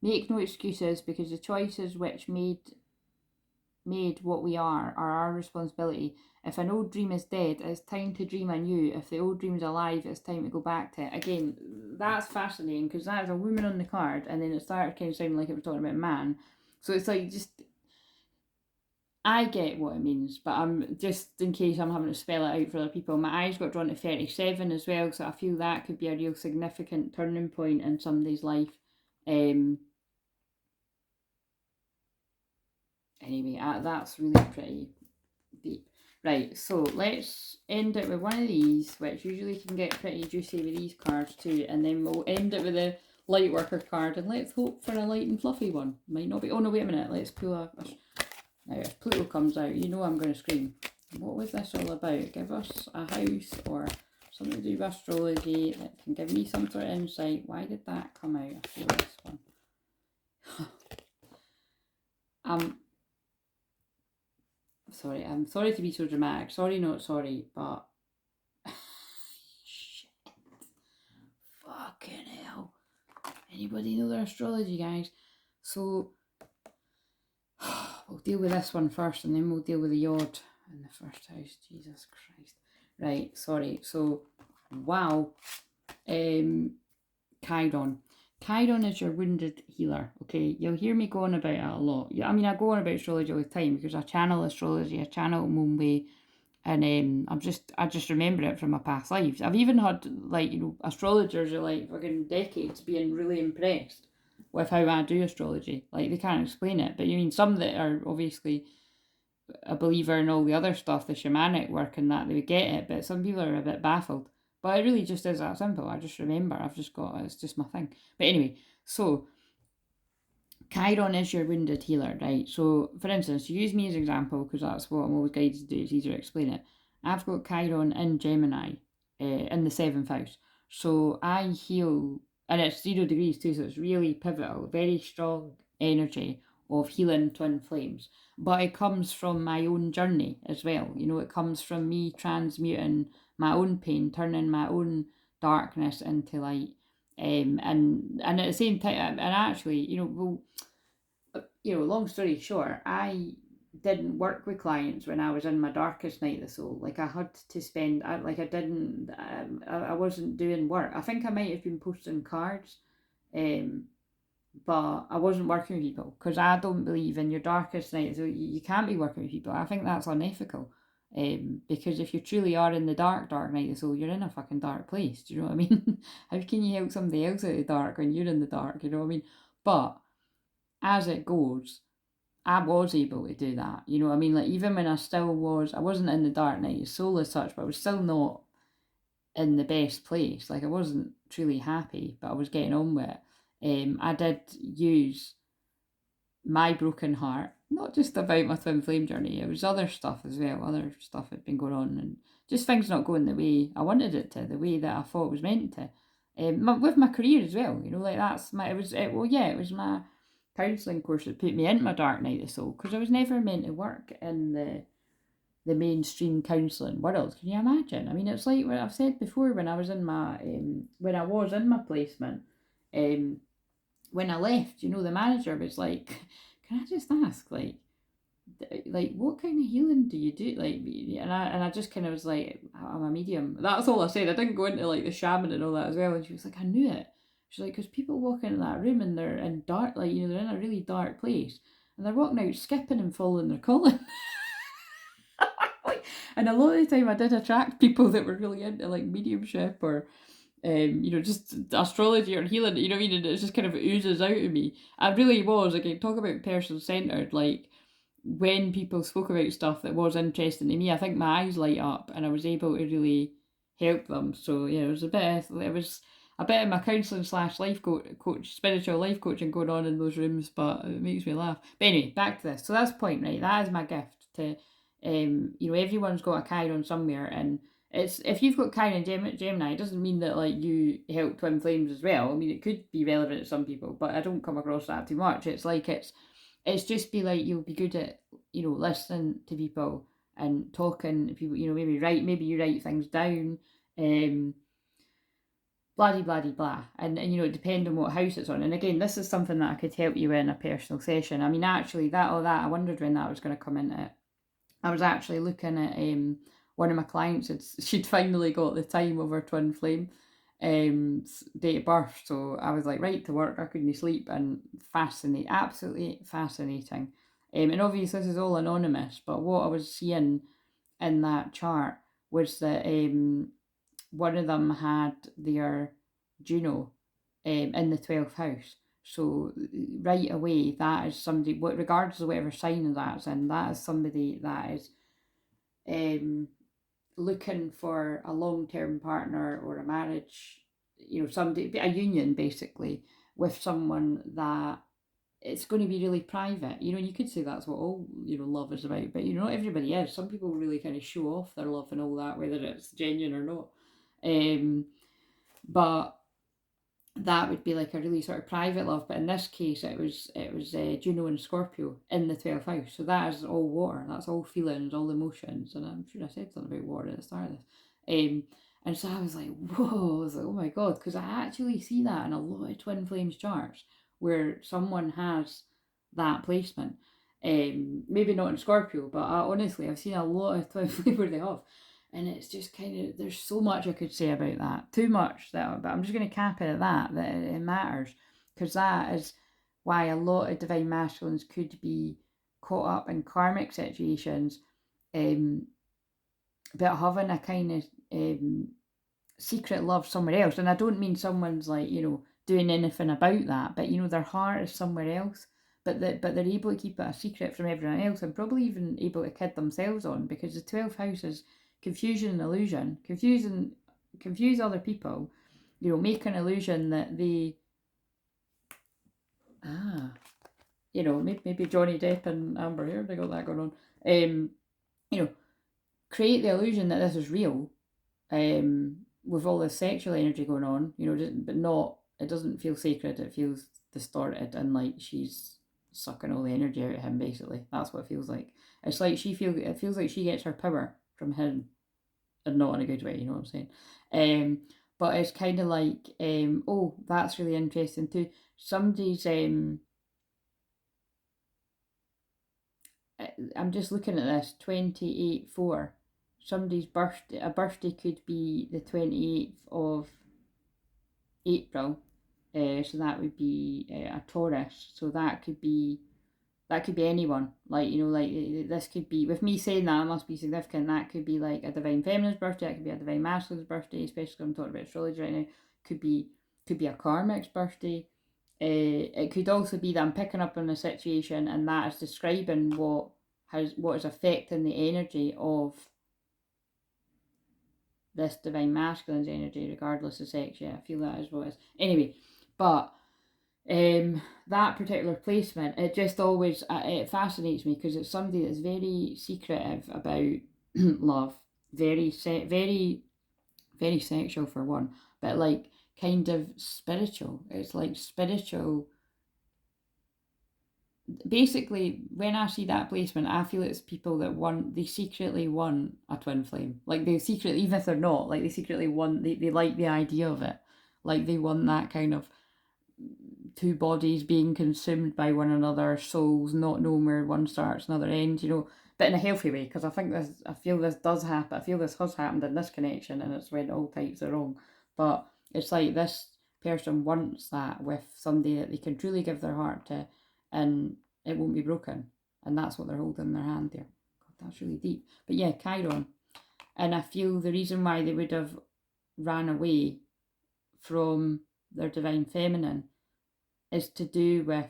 Make no excuses, because the choices which made what we are our responsibility. If an old dream is dead, it's time to dream anew. If the old dream is alive, it's time to go back to it. Again, that's fascinating, because that is a woman on the card, and then it started kind of sounding like it was talking about a man. So it's like, just, I get what it means, but I'm just, in case I'm having to spell it out for other people, my eyes got drawn to 37 as well, so I feel that could be a real significant turning point in somebody's life. Anyway, that's really pretty deep. Right, so let's end it with one of these, which usually can get pretty juicy with these cards too, and then we'll end it with a light worker card, and let's hope for a light and fluffy one. Might not be. Oh no, wait a minute. Let's pull now if Pluto comes out, you know I'm going to scream. What was this all about? Give us a house or something to do with astrology that can give me some sort of insight. Why did that come out? I feel this one. Sorry, I'm sorry to be so dramatic. Sorry, not sorry, but shit. Fucking hell. Anybody know their astrology, guys? So we'll deal with this one first, and then we'll deal with the yod in the first house. Jesus Christ. Right, sorry. So, wow. Chiron. Chiron is your wounded healer, okay? You'll hear me going about it a lot. Yeah, I mean, I go on about astrology all the time because I channel astrology, I channel Moonway, and I just remember it from my past lives. I've even had, like, you know, astrologers are like fucking decades being really impressed with how I do astrology. Like, they can't explain it, but you mean some that are obviously a believer in all the other stuff, the shamanic work and that, they would get it, but some people are a bit baffled. But it really just is that simple. I just remember, it's just my thing. But anyway, so Chiron is your wounded healer, right? So, for instance, use me as an example, because that's what I'm always guided to do. It's easier to explain it. I've got Chiron in Gemini, in the 7th house. So I heal, and it's 0 degrees too, so it's really pivotal, very strong energy of healing twin flames. But it comes from my own journey as well. You know, it comes from me transmuting my own pain, turning my own darkness into light. And at the same time, and actually, long story short, I didn't work with clients when I was in my darkest night of the soul. Like, I had to spend, I wasn't doing work. I think I might have been posting cards, but I wasn't working with people, because I don't believe in your darkest night. So you can't be working with people. I think that's unethical. Because if you truly are in the dark night of the soul, you're in a fucking dark place. Do you know what I mean? How can you help somebody else out of the dark when you're in the dark? You know what I mean? But as it goes, I was able to do that. You know what I mean? Like, even when I wasn't in the dark night of soul as such, but I was still not in the best place. Like I wasn't truly happy, but I was getting on with it. I did use my broken heart, not just about my twin flame journey, it was other stuff as well. Other stuff had been going on and just things not going the way I wanted it to, the way that I thought it was meant to. With my career as well, you know, like that's my, it was my counselling course that put me into my dark night of the soul, because I was never meant to work in the mainstream counselling world. Can you imagine? I mean, it's like what I've said before, when I was in my placement, um, when I left, you know, the manager was like, "Can I just ask, like what kind of healing do you do?" Like, and I just kind of was like, "I'm a medium." That's all I said. I didn't go into like the shaman and all that as well. And she was like, "I knew it." She's like, "Because people walk into that room and they're in dark, like, you know, they're in a really dark place, and they're walking out skipping and following their calling." Like, and a lot of the time I did attract people that were really into like mediumship or you know, just astrology or healing, you know what I mean? And it just kind of oozes out of me. I really was, like, talk about person-centered, like, when people spoke about stuff that was interesting to me, I think my eyes light up and I was able to really help them. So, yeah, it was a bit of my counselling slash life coach, spiritual life coaching going on in those rooms, but it makes me laugh. But anyway, back to this. So that's the point, right? That is my gift to, you know, everyone's got a Chiron somewhere, and it's, if you've got Chiron and Gemini, it doesn't mean that like you help twin flames as well. I mean, it could be relevant to some people, but I don't come across that too much. It's like it's just be like, you'll be good at, you know, listening to people and talking to people, you know, maybe you write things down, um blah blah blah blah, and you know, it depends on what house it's on. And again, this is something that I could help you in a personal session. I mean, actually, that I wondered when that was going to come into it. I was actually looking at one of my clients. She'd finally got the time of her twin flame date of birth. So I was like, right to work. I couldn't sleep, and fascinating, absolutely fascinating. And obviously this is all anonymous, but what I was seeing in that chart was that one of them had their Juno in the 12th house. So right away, that is somebody, regardless of whatever sign that's in, that is somebody that is um, looking for a long-term partner or a marriage, you know, somebody, a union basically, with someone that it's going to be really private. You know, and you could say that's what all, you know, love is about, but you know, not everybody is. Some people really kind of show off their love and all that, whether it's genuine or not. But that would be like a really sort of private love. But in this case, it was Juno and Scorpio in the 12th house. So that is all water. That's all feelings, all emotions. And I'm sure I said something about water at the start of this. And so I was like, whoa! I was like, oh my god, because I actually see that in a lot of twin flames charts where someone has that placement. Maybe not in Scorpio, but honestly, I've seen a lot of twin flames where they have. And it's just kind of, there's so much I could say about that, too much, that, but I'm just going to cap it at that it matters, because that is why a lot of divine masculines could be caught up in karmic situations, um, but having a kind of secret love somewhere else. And I don't mean someone's like, you know, doing anything about that, but you know, their heart is somewhere else, but they're able to keep it a secret from everyone else, and probably even able to kid themselves on, because the 12th house is confusion and illusion. Confuse other people, you know, make an illusion that they, you know, maybe Johnny Depp and Amber Heard, they got that going on. You know, create the illusion that this is real, with all this sexual energy going on, you know, but not, it doesn't feel sacred, it feels distorted, and like she's sucking all the energy out of him, basically. That's what it feels like. It's like it feels like she gets her power from him, and not in a good way, you know what I'm saying? But it's kind of like, oh, that's really interesting too. Somebody's, I'm just looking at this, 28/4. Somebody's birthday, a birthday could be the 28th of April. So that would be a Taurus. So that could be anyone. Like, you know, like this could be, with me saying that, it must be significant. That could be like a divine feminine's birthday. It could be a divine masculine's birthday, especially because I'm talking about astrology right now. Could be a karmic's birthday. It could also be that I'm picking up on a situation, and that is describing what is affecting the energy of this divine masculine's energy, regardless of sex. Yeah, I feel that is what it is. Anyway, but that particular placement, it just always it fascinates me because it's somebody that's very secretive about love, very very sexual for one, but like kind of spiritual. It's like spiritual. Basically, when I see that placement, I feel it's people that they secretly want a twin flame. Like they secretly, even if they're not, like they secretly want, they like the idea of it. Like they want that kind of two bodies being consumed by one another, souls not knowing where one starts, another ends, but in a healthy way, because I feel this does happen, I feel this has happened in this connection, and it's when all types are wrong. But it's like this person wants that with somebody that they can truly give their heart to, and it won't be broken. And that's what they're holding in their hand there. God, that's really deep. But yeah, Chiron. And I feel the reason why they would have ran away from their divine feminine is to do with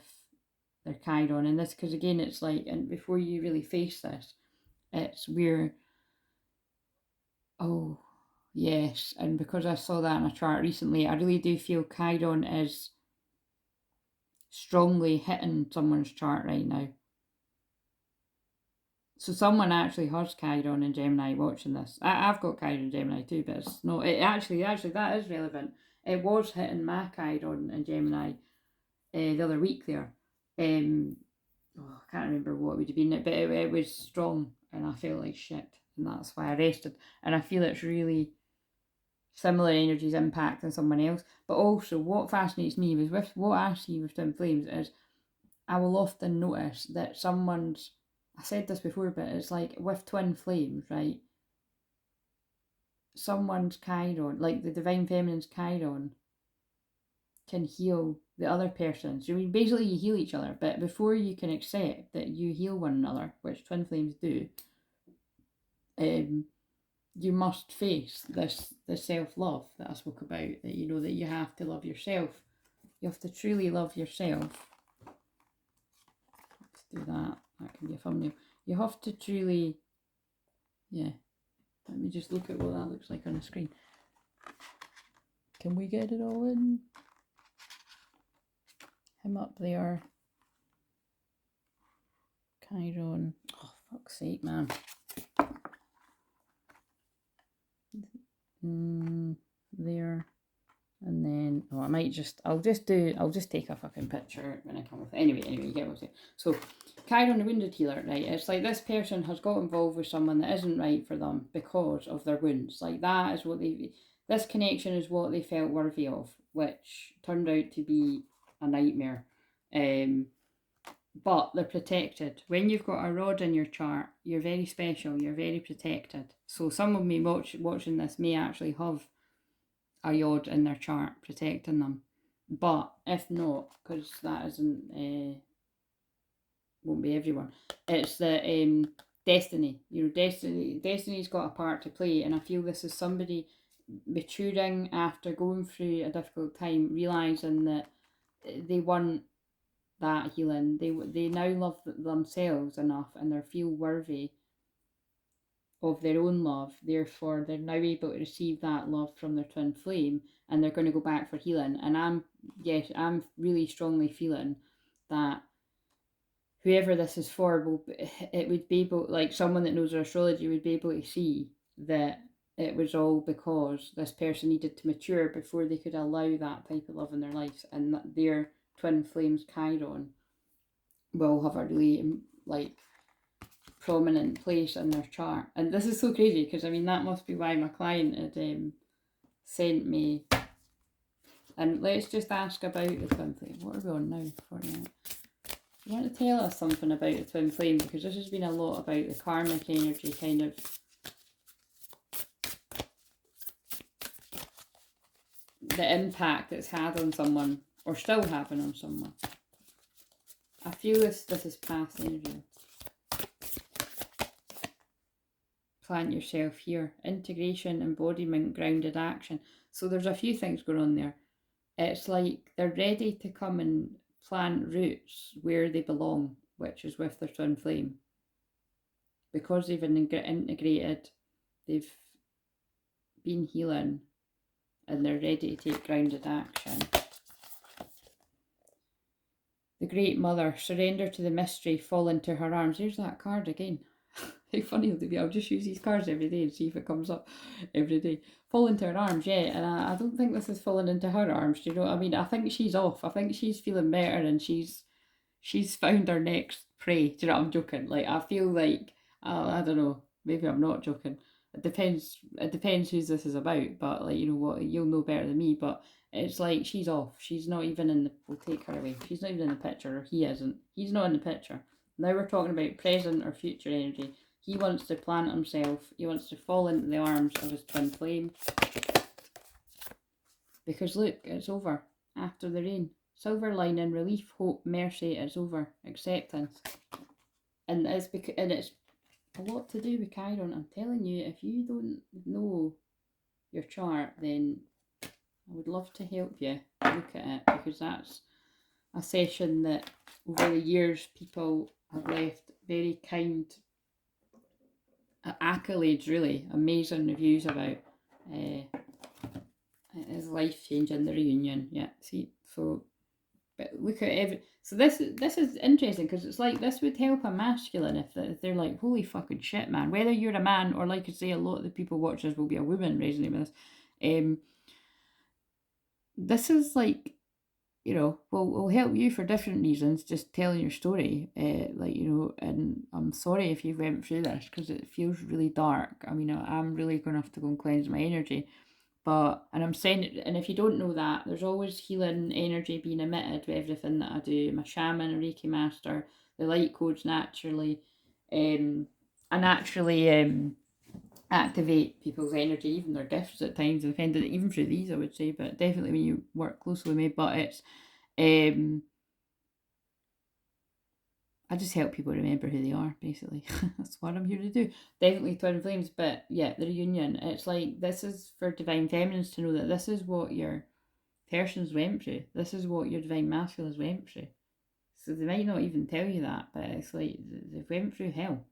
their Chiron. And this, because again, it's like, and before you really face this, it's where, oh, yes. And because I saw that in a chart recently, I really do feel Chiron is strongly hitting someone's chart right now. So someone actually has Chiron and Gemini watching this. I've got Chiron and Gemini too, but it's no. It actually that is relevant. It was hitting my Chiron and Gemini the other week there. I can't remember what would have been it, but it was strong, and I felt like shit, and that's why I rested. And I feel it's really similar energies impacting someone else. But also, what fascinates me was with what I see with twin flames is I will often notice that someone's, I said this before, but it's like with twin flames, right? Someone's Chiron, like the divine feminine's Chiron, can heal the other person. So basically you heal each other, but before you can accept that you heal one another, which twin flames do, you must face this self-love that I spoke about, that that you have to love yourself. You have to truly love yourself. Let's do that. That can be a thumbnail. You have to truly, yeah. Let me just look at what that looks like on the screen. Can we get it all in? Him up there. Chiron. Oh, fuck's sake, man. There. And then, I'll just take a fucking picture when I come with it. Anyway, you get what I'm saying. So, Chiron, the wounded healer, right? It's like this person has got involved with someone that isn't right for them because of their wounds. Like that is what this connection is what they felt worthy of, which turned out to be a nightmare. But they're protected. When you've got a rod in your chart, you're very special, you're very protected. So some of me watching this may actually have a yod in their chart protecting them. But if not, because that isn't, won't be everyone, it's the destiny. Destiny's got a part to play, and I feel this is somebody maturing after going through a difficult time, realising that they want that healing. They now love themselves enough, and they feel worthy of their own love. Therefore, they're now able to receive that love from their twin flame, and they're going to go back for healing. And I'm really strongly feeling that whoever this is for, it would be able, like someone that knows their astrology would be able to see that it was all because this person needed to mature before they could allow that type of love in their lives, and that their twin flames Chiron will have a really prominent place in their chart. And this is so crazy because that must be why my client had sent me. And let's just ask about the twin flame. What are we on now for now? You want to tell us something about the twin flame, because this has been a lot about the karmic energy, kind of the impact it's had on someone, or still having on someone. I feel this is past energy. Plant yourself here. Integration, embodiment, grounded action. So there's a few things going on there. It's like they're ready to come and plant roots where they belong, which is with their twin flame. Because they've integrated, they've been healing and they're ready to take grounded action. The Great Mother, surrender to the mystery, fall into her arms. There's that card again. How funny would it be? I'll just use these cards every day and see if it comes up every day. Fall into her arms, yeah. And I don't think this is falling into her arms. Do you know what I mean? I think she's off. I think she's feeling better and she's found her next prey. Do you know what I'm joking? Like, I feel like, I don't know, maybe I'm not joking. It depends who this is about, but like, you know what, you'll know better than me, but it's like she's off. She's not even in the, we'll take her away. She's not even in the picture, or he isn't. He's not in the picture. Now we're talking about present or future energy. He wants to plant himself. He wants to fall into the arms of his twin flame. Because look, it's over. After the rain. Silver lining, relief, hope, mercy, it's over. Acceptance. And it's a lot to do with Chiron. I'm telling you, if you don't know your chart, then I would love to help you look at it, because that's a session that over the years people have left very kind accolades, really amazing reviews about. It is life changing, the reunion. Yeah, see, so but look at so this is interesting, because it's like this would help a masculine if they're like, holy fucking shit, man. Whether you're a man or, like I say, a lot of the people watching this will be a woman resonating with this. This is like, you know, will help you for different reasons, just telling your story, like, you know. And I'm sorry if you went through this, because it feels really dark. I mean, I'm really going to have to go and cleanse my energy, but, and I'm saying, and if you don't know that, there's always healing energy being emitted with everything that I do. I'm a shaman, a Reiki master, the light codes naturally, I naturally activate people's energy, even their gifts at times, depending, even through these, I would say, but definitely when you work closely with me. But it's, I just help people remember who they are, basically. That's what I'm here to do. Definitely twin flames, but yeah, the reunion. It's like, this is for divine feminines to know that this is what your person's went through. This is what your divine masculines went through. So they might not even tell you that, but it's like they've went through hell.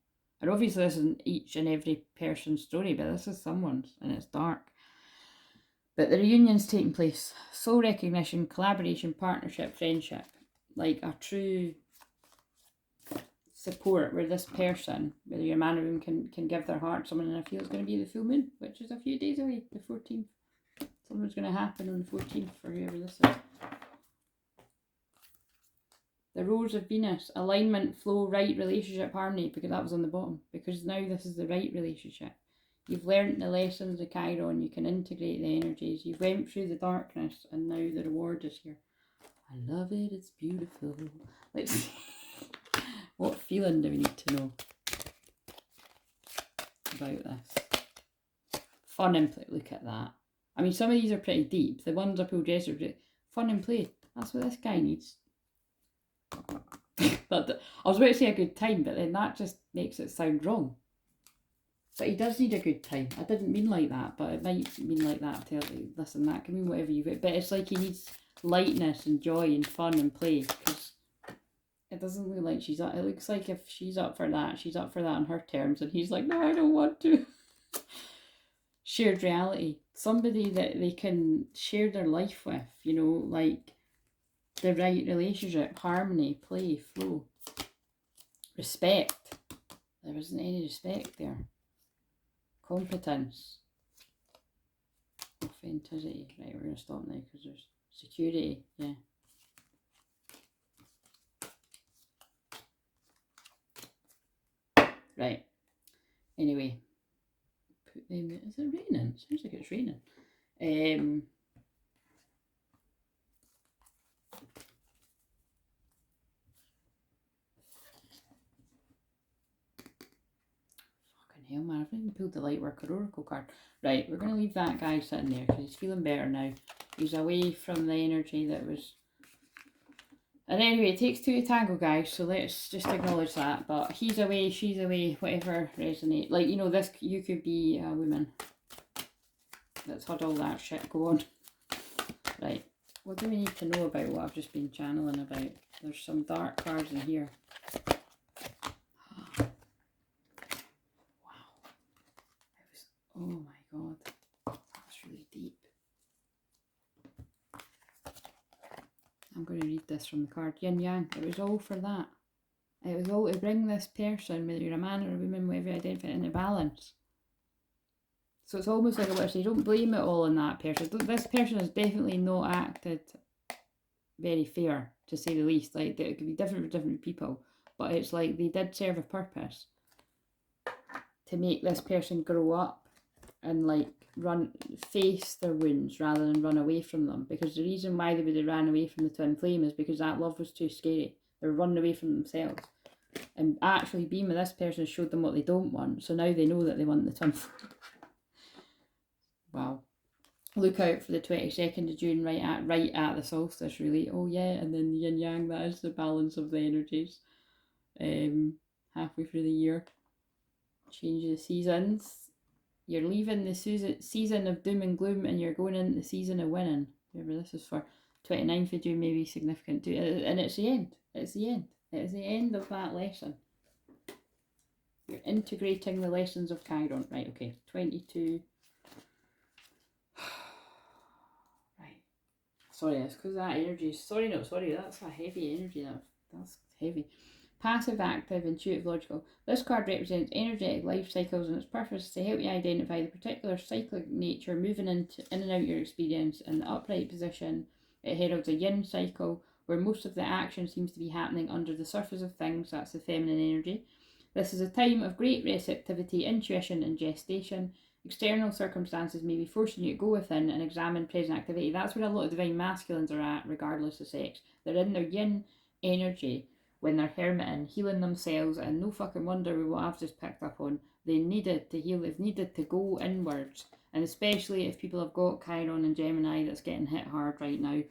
And obviously this isn't each and every person's story, but this is someone's, and it's dark. But the reunion's taking place. Soul recognition, collaboration, partnership, friendship. Like a true support where this person, whether you're a man or woman, can give their heart to someone. And I feel it's going to be the full moon, which is a few days away, the 14th. Something's going to happen on the 14th for whoever this is. The Rose of Venus, alignment, flow, right relationship, harmony, because that was on the bottom. Because now this is the right relationship. You've learned the lessons of Chiron, you can integrate the energies. You've went through the darkness and now the reward is here. I love it, it's beautiful. Let's see. What feeling do we need to know about this? Fun and play, look at that. I mean, some of these are pretty deep. The ones I pulled yesterday, fun and play. That's what this guy needs. But I was about to say a good time, but then that just makes it sound wrong. But he does need a good time. I didn't mean like that, but it might mean like that. Tell you, listen, that can mean whatever you want. But it's like he needs lightness and joy and fun and play, because it doesn't look like she's up. It looks like if she's up for that, she's up for that on her terms, and he's like, no, I don't want to. Shared reality. Somebody that they can share their life with, you know, like the right relationship, harmony, play, flow, respect. There isn't any respect there. Competence, authenticity. Right, we're going to stop now because there's security. Yeah. Right. Anyway, put them. Is it raining? Sounds like it's raining. Hell, man, I've even pulled the Lightworker Oracle card. Right, we're going to leave that guy sitting there because he's feeling better now. He's away from the energy that was... And anyway, it takes two to tango, guys, so let's just acknowledge that. But he's away, she's away, whatever resonates. Like, you know, this, you could be a woman that's had all that shit go on. Right, what do we need to know about what I've just been channeling about? There's some dark cards in here. Oh my god. going to read this from the card. Yin Yang. It was all for that. It was all to bring this person, whether you're a man or a woman, whatever you identify, into balance. So it's almost like I want to say, don't blame it all on that person. This person has definitely not acted very fair, to say the least. Like, it could be different for different people, but it's like they did serve a purpose to make this person grow up and like face their wounds rather than run away from them. Because the reason why they would have ran away from the twin flame is because that love was too scary. They were running away from themselves. And actually being with this person showed them what they don't want. So now they know that they want the twin flame. Wow. Look out for the 22nd of June, right at the solstice, really. Oh yeah, and then the yin yang, that is the balance of the energies. Halfway through the year. Change the seasons. You're leaving the season of doom and gloom and you're going into the season of winning. Whatever this is for. 29th of June may be significant too. And it's the end. It's the end. It's the end of that lesson. You're integrating the lessons of Chiron. Right, okay. 22. Right. Sorry, it's because that energy is... Sorry, that's a heavy energy. That's heavy. Passive, active, intuitive, logical. This card represents energetic life cycles, and its purpose is to help you identify the particular cyclic nature moving in and out your experience. In the upright position, it heralds a yin cycle, where most of the action seems to be happening under the surface of things. That's the feminine energy. This is a time of great receptivity, intuition, and gestation. External circumstances may be forcing you to go within and examine present activity. That's where a lot of divine masculines are at, regardless of sex. They're in their yin energy when they're hermiting, healing themselves, and no fucking wonder with what I've just picked up on. They needed to heal, they've needed to go inwards. And especially if people have got Chiron and Gemini that's getting hit hard right now,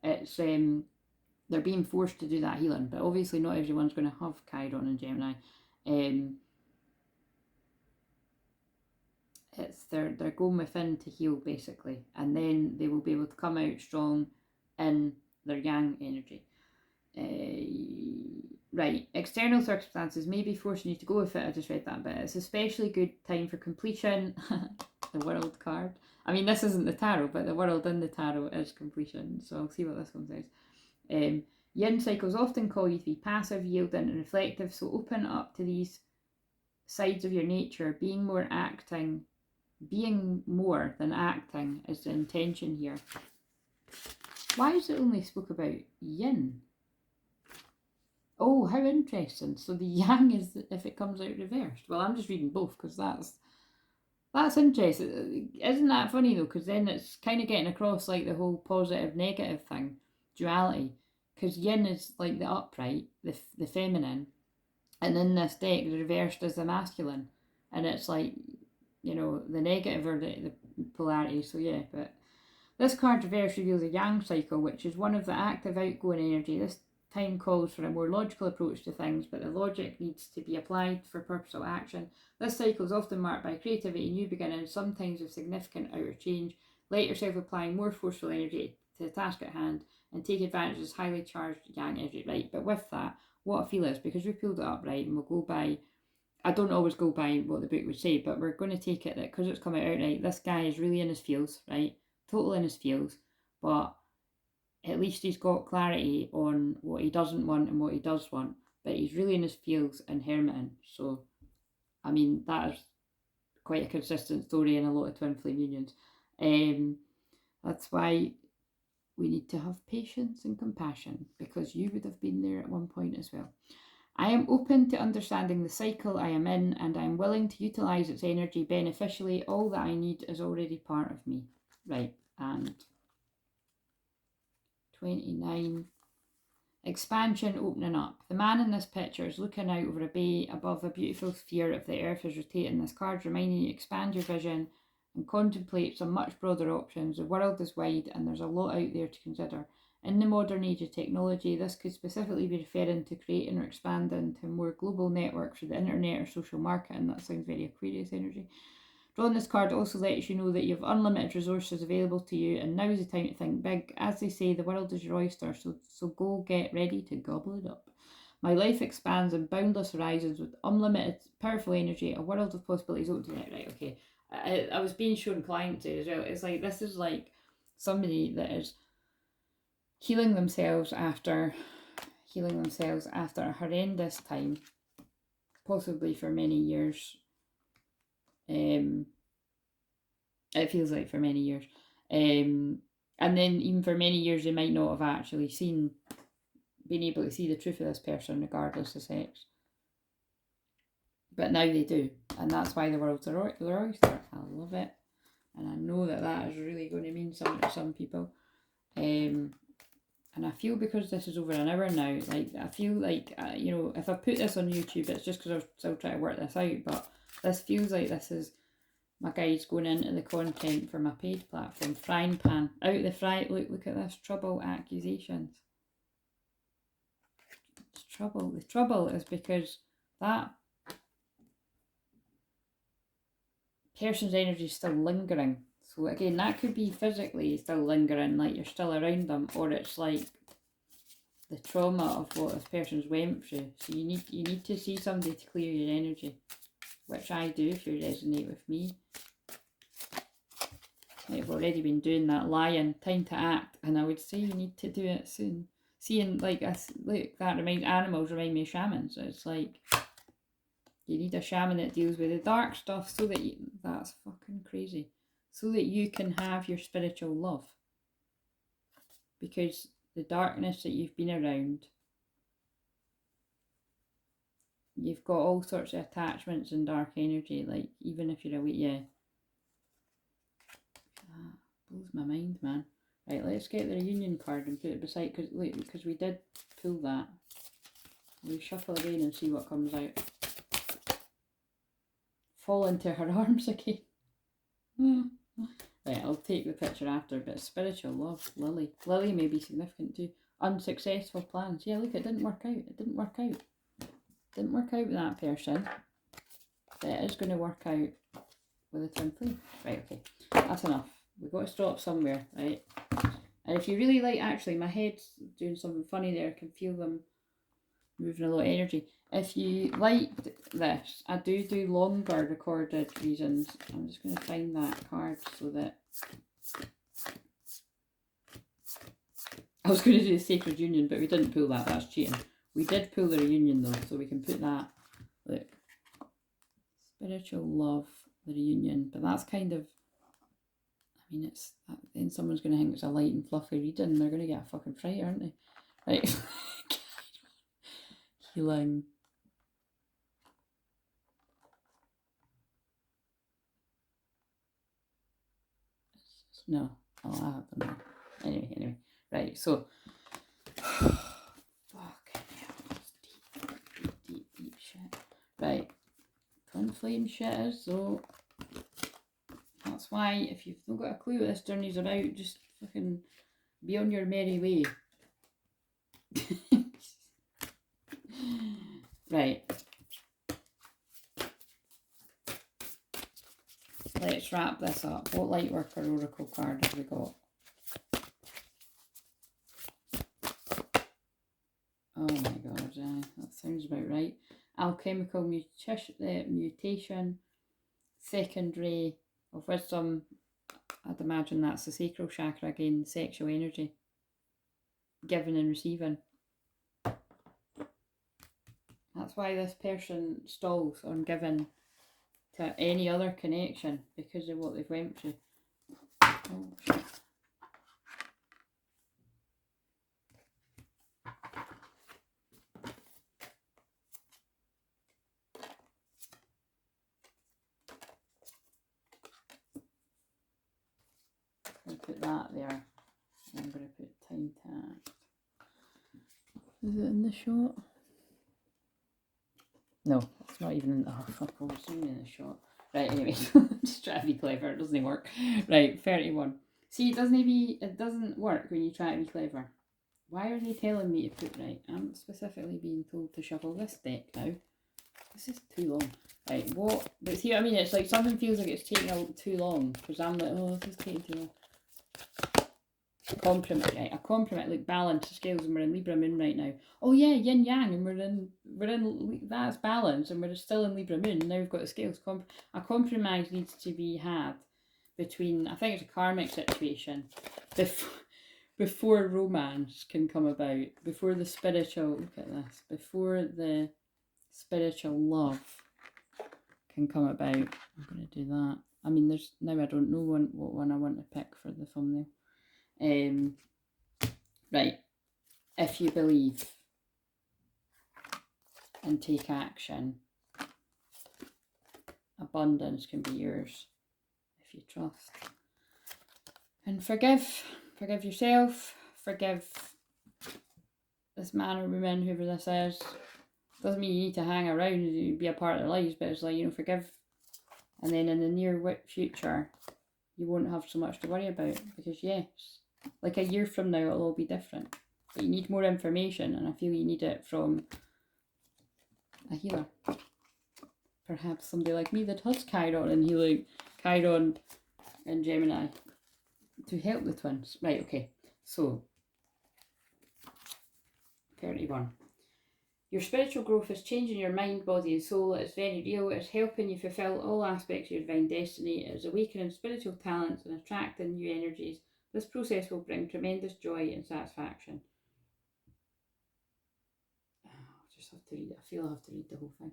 it's they're being forced to do that healing. But obviously not everyone's going to have Chiron and Gemini. They're going within to heal, basically, and then they will be able to come out strong in their yang energy. Right, external circumstances may be forcing you to go with it. I just read that bit. It's especially good time for completion. The world card. I mean, this isn't the tarot, but the world in the tarot is completion. So I'll see what this one says. Yin cycles often call you to be passive, yielding, and reflective. So open up to these sides of your nature. Being more than acting is the intention here. Why is it only spoke about yin? Oh, how interesting. So the yang is if it comes out reversed. Well, I'm just reading both because that's interesting. Isn't that funny though? Because then it's kind of getting across like the whole positive negative thing, duality. Because yin is like the upright, the feminine, and in this deck the reversed is the masculine, and it's like, you know, the negative or the polarity. So yeah, but this card reverse reveals a yang cycle, which is one of the active outgoing energy. This time calls for a more logical approach to things, but the logic needs to be applied for purposeful action. This cycle is often marked by creativity, new beginnings, sometimes with significant outer change. Let yourself apply more forceful energy to the task at hand and take advantage of this highly charged yang energy. Right, but with that, what I feel is, because we pulled it up, right, and we'll go by, I don't always go by what the book would say, but we're going to take it that because it's coming out right, this guy is really in his feels, right? Total in his feels, but at least he's got clarity on what he doesn't want and what he does want. But he's really in his feels and hermiting. So, I mean, that is quite a consistent story in a lot of twin flame unions. That's why we need to have patience and compassion, because you would have been there at one point as well. I am open to understanding the cycle I am in, and I am willing to utilise its energy beneficially. All that I need is already part of me. Right, and 29. Expansion, opening up. The man in this picture is looking out over a bay above a beautiful sphere of the earth is rotating. This card's reminding you to expand your vision and contemplate some much broader options. The world is wide and there's a lot out there to consider. In the modern age of technology, this could specifically be referring to creating or expanding to more global networks through the internet or social marketing. That sounds very Aquarius energy. Drawing this card also lets you know that you have unlimited resources available to you, and now is the time to think big. As they say, the world is your oyster, so go get ready to gobble it up. My life expands in boundless horizons with unlimited powerful energy, a world of possibilities open to me. Right, okay. I was being shown client to as well. It's like, this is like somebody that is healing themselves after a horrendous time, possibly for many years. It feels like for many years. And then even for many years they might not have actually been able to see the truth of this person regardless of sex. But now they do, and that's why the world's their oyster. I love it, and I know that is really going to mean something to some people. And I feel because this is over an hour now, like I feel like if I put this on YouTube, it's just because I'm still trying to work this out. But this feels like this is my guides going into the content for my paid platform. Frying pan out the fry. Look at this, trouble, accusations. It's trouble. The trouble is because that person's energy is still lingering. So again, that could be physically still lingering, like you're still around them, or it's like the trauma of what this person's went through. So you need to see somebody to clear your energy, which I do if you resonate with me. I've already been doing that lying, time to act, and I would say you need to do it soon. Seeing like that animals remind me of shamans. So it's like you need a shaman that deals with the dark stuff so that that's fucking crazy. So that you can have your spiritual love. Because the darkness that you've been around, you've got all sorts of attachments and dark energy, like even if you're awake, that blows my mind, man. Right, let's get the reunion card and put it beside, because we did pull that. We'll shuffle again and see what comes out. Fall into her arms again. Right, I'll take the picture after, but spiritual love, Lily. Lily may be significant too. Unsuccessful plans. Yeah, look, it didn't work out. It didn't work out. Didn't work out with that person. But it is going to work out with a twin flame. Right, okay. That's enough. We've got to stop somewhere, right? And if you really like, actually, my head's doing something funny there. I can feel them moving a lot of energy. If you liked this, I do longer recorded reasons. I'm just going to find that card so that... I was going to do the Sacred Union, but we didn't pull that. That's cheating. We did pull the reunion though, so we can put that. Look. Spiritual love, the reunion. But that's kind of... I mean, it's... Then someone's going to think it's a light and fluffy reading and they're going to get a fucking fright, aren't they? Right. Healing. No, I have them now. Anyway, right, so fucking hell, that's deep shit. Right, twin flame shit is, so that's why if you've not got a clue what this journey's about, just fucking be on your merry way. Right. Let's wrap this up. What Lightworker Oracle card have we got? Oh my god, that sounds about right. Alchemical mutation, second ray of wisdom. I'd imagine that's the sacral chakra again, sexual energy. Giving and receiving. That's why this person stalls on giving to any other connection because of what they've went through. Oh, shit. I'm going to put that there. I'm going to put time tax. Is it in the shot? No, it's not even in the... Oh, fuck, I was zooming in the shot. Right, anyway, just try to be clever. It doesn't work. Right, 31. See, it doesn't work when you try to be clever. Why are they telling me to put... Right, I'm specifically being told to shuffle this deck now. This is too long. Right, what... But see what I mean? It's like something feels like it's taking too long. Because I'm like, oh, this is taking too long. Compliment, right? A compliment, like balance, the scales, and we're in Libra Moon right now. Oh yeah, yin yang, and we're in that's balance, and we're still in Libra Moon. Now we've got the scales. A compromise needs to be had between. I think it's a karmic situation. before romance can come about, before the spiritual, look at this, before the spiritual love can come about. I'm going to do that. I mean, there's now I don't know what one I want to pick for the thumbnail. Right. If you believe and take action, abundance can be yours if you trust. And forgive yourself, forgive this man or woman, whoever this is. Doesn't mean you need to hang around and be a part of their lives, but it's like, you know, forgive. And then in the near future, you won't have so much to worry about, because yes, like a year from now, it'll all be different. But you need more information, and I feel you need it from a healer. Perhaps somebody like me that has Chiron and healing, Chiron and Gemini, to help the twins. Right, okay. So, 31. Your spiritual growth is changing your mind, body and soul. It is very real. It is helping you fulfill all aspects of your divine destiny. It is awakening spiritual talents and attracting new energies. This process will bring tremendous joy and satisfaction. I just have to read it. I feel I have to read the whole thing.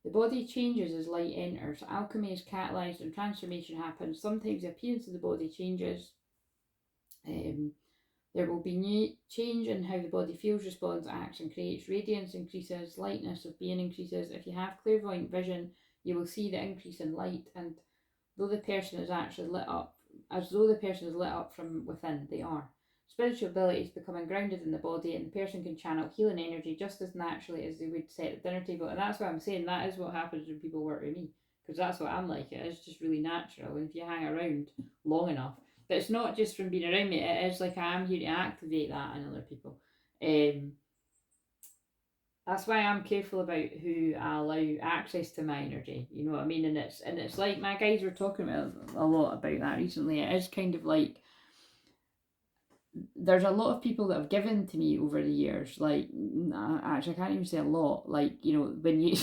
The body changes as light enters. Alchemy is catalysed and transformation happens. Sometimes the appearance of the body changes. There will be new change in how the body feels, responds, acts and creates. Radiance increases, lightness of being increases. If you have clairvoyant vision, you will see the increase in light, and though the person is actually lit up, as though the person is lit up from within, they are. Spiritual abilities becoming grounded in the body, and the person can channel healing energy just as naturally as they would sit at the dinner table. And that's what I'm saying, that is what happens when people work with me, because that's what I'm like. It is just really natural, and if you hang around long enough. But it's not just from being around me, it is like I am here to activate that in other people. That's why I'm careful about who I allow access to my energy. You know what I mean? And it's like my guys were talking about a lot about that recently. It is kind of like there's a lot of people that have given to me over the years. Like, actually, I can't even say a lot. Like, you know, when you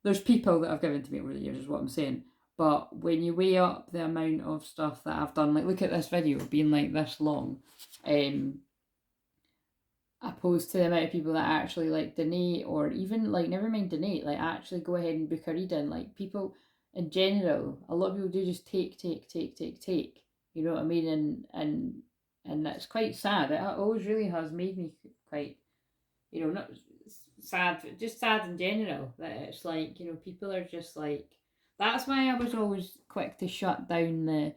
there's people that have given to me over the years, is what I'm saying. But when you weigh up the amount of stuff that I've done, like look at this video being like this long, opposed to the amount of people that actually like donate, or even like never mind donate, like actually go ahead and book a reading. Like people in general, a lot of people do just take. You know what I mean? And that's quite sad. It always really has made me quite, you know, not sad, just sad in general. That it's like, you know, people are just like, that's why I was always quick to shut down the,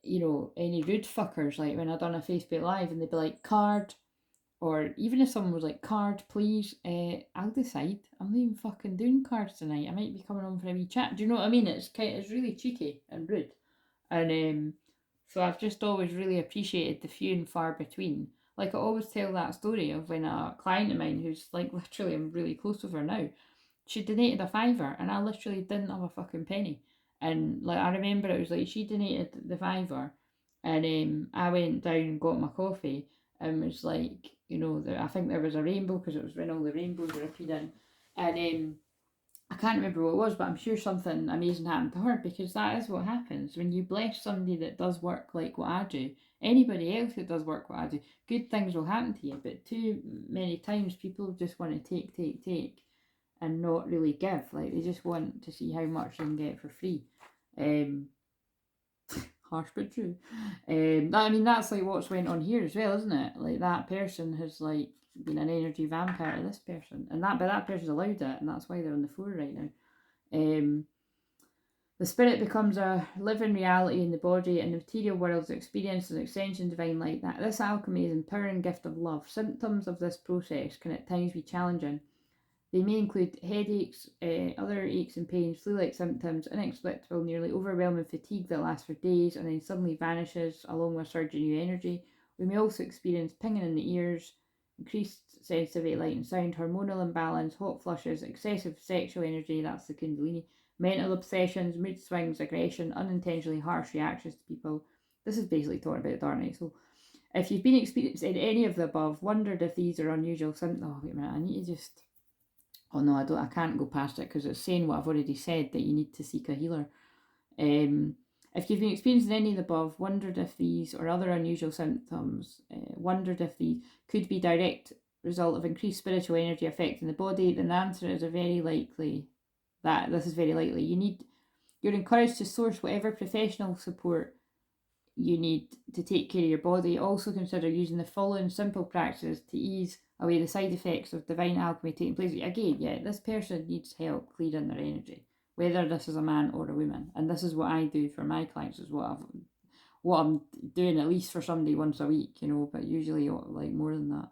you know, any rude fuckers. Like when I done a Facebook Live and they'd be like, card, or even if someone was like, card, please, I'll decide. I'm not even fucking doing cards tonight. I might be coming on for a wee chat. Do you know what I mean? It's really cheeky and rude. And so I've just always really appreciated the few and far between. Like I always tell that story of when a client of mine, who's like literally, I'm really close with her now, she donated a fiver and I literally didn't have a fucking penny. And like I remember it was like she donated the fiver, and I went down and got my coffee, and was like, you know, I think there was a rainbow because it was when all the rainbows were appearing, and I can't remember what it was, but I'm sure something amazing happened to her, because that is what happens when you bless somebody that does work like what I do. Anybody else that does work what I do, good things will happen to you. But too many times people just want to take, and not really give. Like they just want to see how much they can get for free. Harsh but true. I mean, that's like what's went on here as well, isn't it? Like that person has like been an energy vampire to this person, and that person's allowed it, and that's why they're on the floor right now. The spirit becomes a living reality in the body, and the material world's experience an extension divine light. That this alchemy is empowering gift of love. Symptoms of this process can at times be challenging. They may include headaches, other aches and pains, flu-like symptoms, inexplicable, nearly overwhelming fatigue that lasts for days and then suddenly vanishes, along with a surge in new energy. We may also experience pinging in the ears, increased sensitivity to light and sound, hormonal imbalance, hot flushes, excessive sexual energy, that's the kundalini, mental obsessions, mood swings, aggression, unintentionally harsh reactions to people. This is basically talking about the dark night. So if you've been experiencing any of the above, wondered if these are unusual symptoms. Oh, wait a minute, I need to just... Oh no, I can't go past it because it's saying what I've already said, that you need to seek a healer. If you've been experiencing any of the above, wondered if these or other unusual symptoms, wondered if these could be direct result of increased spiritual energy affecting the body, then the answer is very likely that this is very likely. You're encouraged to source whatever professional support you need to take care of your body. Also consider using the following simple practices to ease away the side effects of divine alchemy taking place. Again, yeah, this person needs help clearing their energy, whether this is a man or a woman. And this is what I do for my clients as well. What I'm doing at least for somebody once a week, but usually like more than that.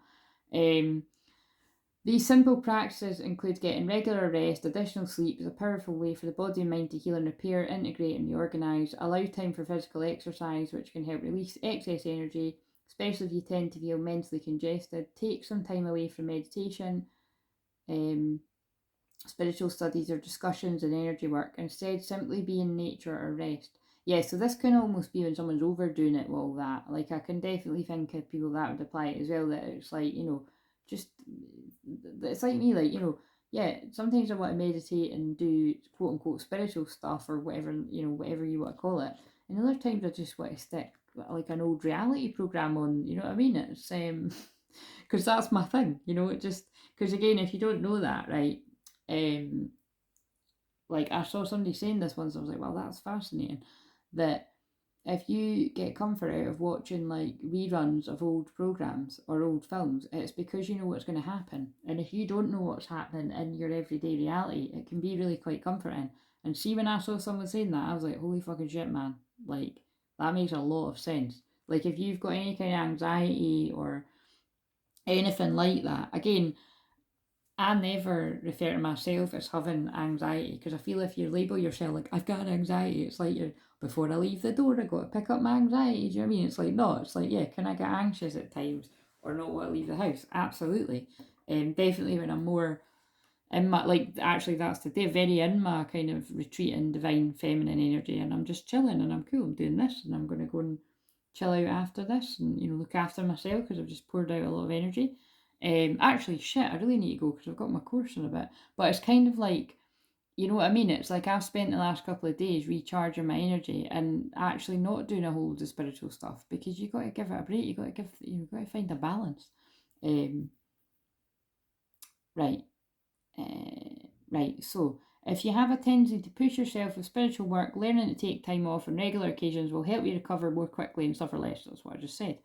These simple practices include getting regular rest. Additional sleep is a powerful way for the body and mind to heal and repair, integrate and reorganise. Allow time for physical exercise, which can help release excess energy, especially if you tend to feel mentally congested. Take some time away from meditation, spiritual studies or discussions and energy work. Instead, simply be in nature or rest. Yeah, so this can almost be when someone's overdoing it with all that. Like, I can definitely think of people that would apply it as well, that it's like, just, it's like me, like, yeah, sometimes I want to meditate and do quote unquote spiritual stuff or whatever, whatever you want to call it. And other times I just want to stick like an old reality program on, you know what I mean? It's, because that's my thing, it just, because again, if you don't know that, right, like I saw somebody saying this once, I was like, well, that's fascinating, that if you get comfort out of watching like reruns of old programs or old films, it's because you know what's going to happen. And if you don't know what's happening in your everyday reality, it can be really quite comforting. And see, when I saw someone saying that, I was like, holy fucking shit, man. Like, that makes a lot of sense. Like, if you've got any kind of anxiety or anything like that, again, I never refer to myself as having anxiety, because I feel if you label yourself like, I've got anxiety, it's like, before I leave the door, I got to pick up my anxiety. Do you know what I mean? It's like, no, it's like, yeah, can I get anxious at times or not want to leave the house? Absolutely. Definitely when I'm more in my, like, actually that's today, very in my kind of retreat in divine feminine energy, and I'm just chilling and I'm cool, I'm doing this and I'm going to go and chill out after this and, look after myself because I've just poured out a lot of energy. Actually, shit, I really need to go because I've got my course in a bit. But it's kind of like, you know what I mean? It's like I've spent the last couple of days recharging my energy and actually not doing a whole load of spiritual stuff, because you got to give it a break. You got to find a balance. Right. Right. So if you have a tendency to push yourself with spiritual work, learning to take time off on regular occasions will help you recover more quickly and suffer less. That's what I just said.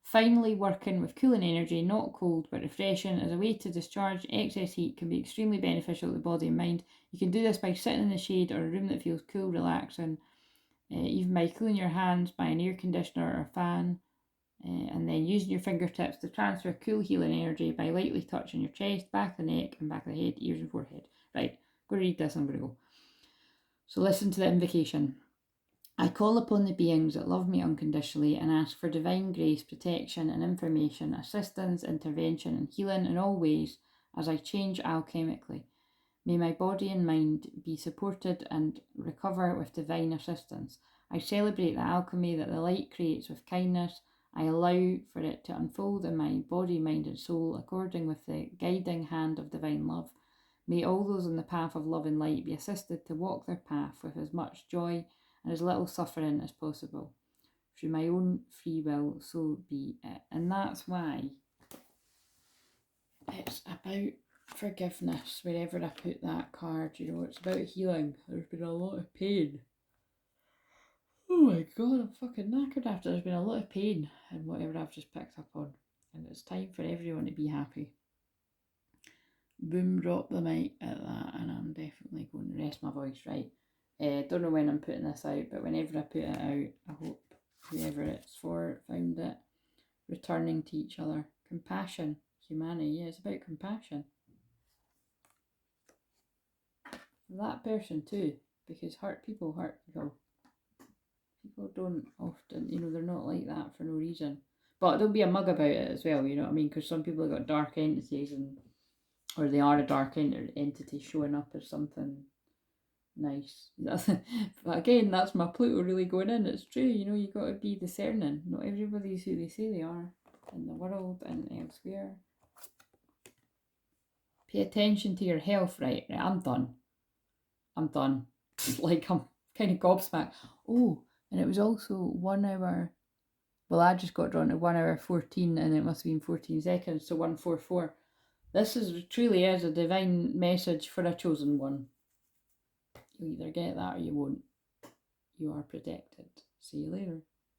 Finally, working with cooling energy, not cold but refreshing, as a way to discharge excess heat can be extremely beneficial to the body and mind. You can do this by sitting in the shade or a room that feels cool, relaxing, even by cooling your hands by an air conditioner or fan, and then using your fingertips to transfer cool healing energy by lightly touching your chest, back of the neck, and back of the head, ears and forehead. Right, go read this, I'm going to go. So listen to the invocation. I call upon the beings that love me unconditionally and ask for divine grace, protection and information, assistance, intervention and healing in all ways as I change alchemically. May my body and mind be supported and recover with divine assistance. I celebrate the alchemy that the light creates with kindness. I allow for it to unfold in my body, mind and soul according with the guiding hand of divine love. May all those on the path of love and light be assisted to walk their path with as much joy and as little suffering as possible. Through my own free will, so be it. And that's why it's about forgiveness wherever I put that card. It's about healing. There's been a lot of pain. Oh my god, I'm fucking knackered after. There's been a lot of pain in whatever I've just picked up on. And it's time for everyone to be happy. Boom, drop the mic at that, and I'm definitely going to rest my voice, right? Don't know when I'm putting this out, but whenever I put it out, I hope whoever it's for found it. Returning to each other. Compassion. Humanity. Yeah, it's about compassion. That person too, because hurt people hurt people. People don't often, they're not like that for no reason. But don't be a mug about it as well, you know what I mean? Because some people have got dark entities, or they are a dark entity showing up as something nice. But again, that's my Pluto really going in. It's true, you got to be discerning. Not everybody's who they say they are in the world and elsewhere. Pay attention to your health, right? I'm done. Like, I'm kind of gobsmacked. Oh, And it was also 1 hour, well, I just got drawn to 1 hour 14, and it must have been 14 seconds, so 144. This truly is a divine message for a chosen one. You'll either get that or you won't. You are protected. See you later.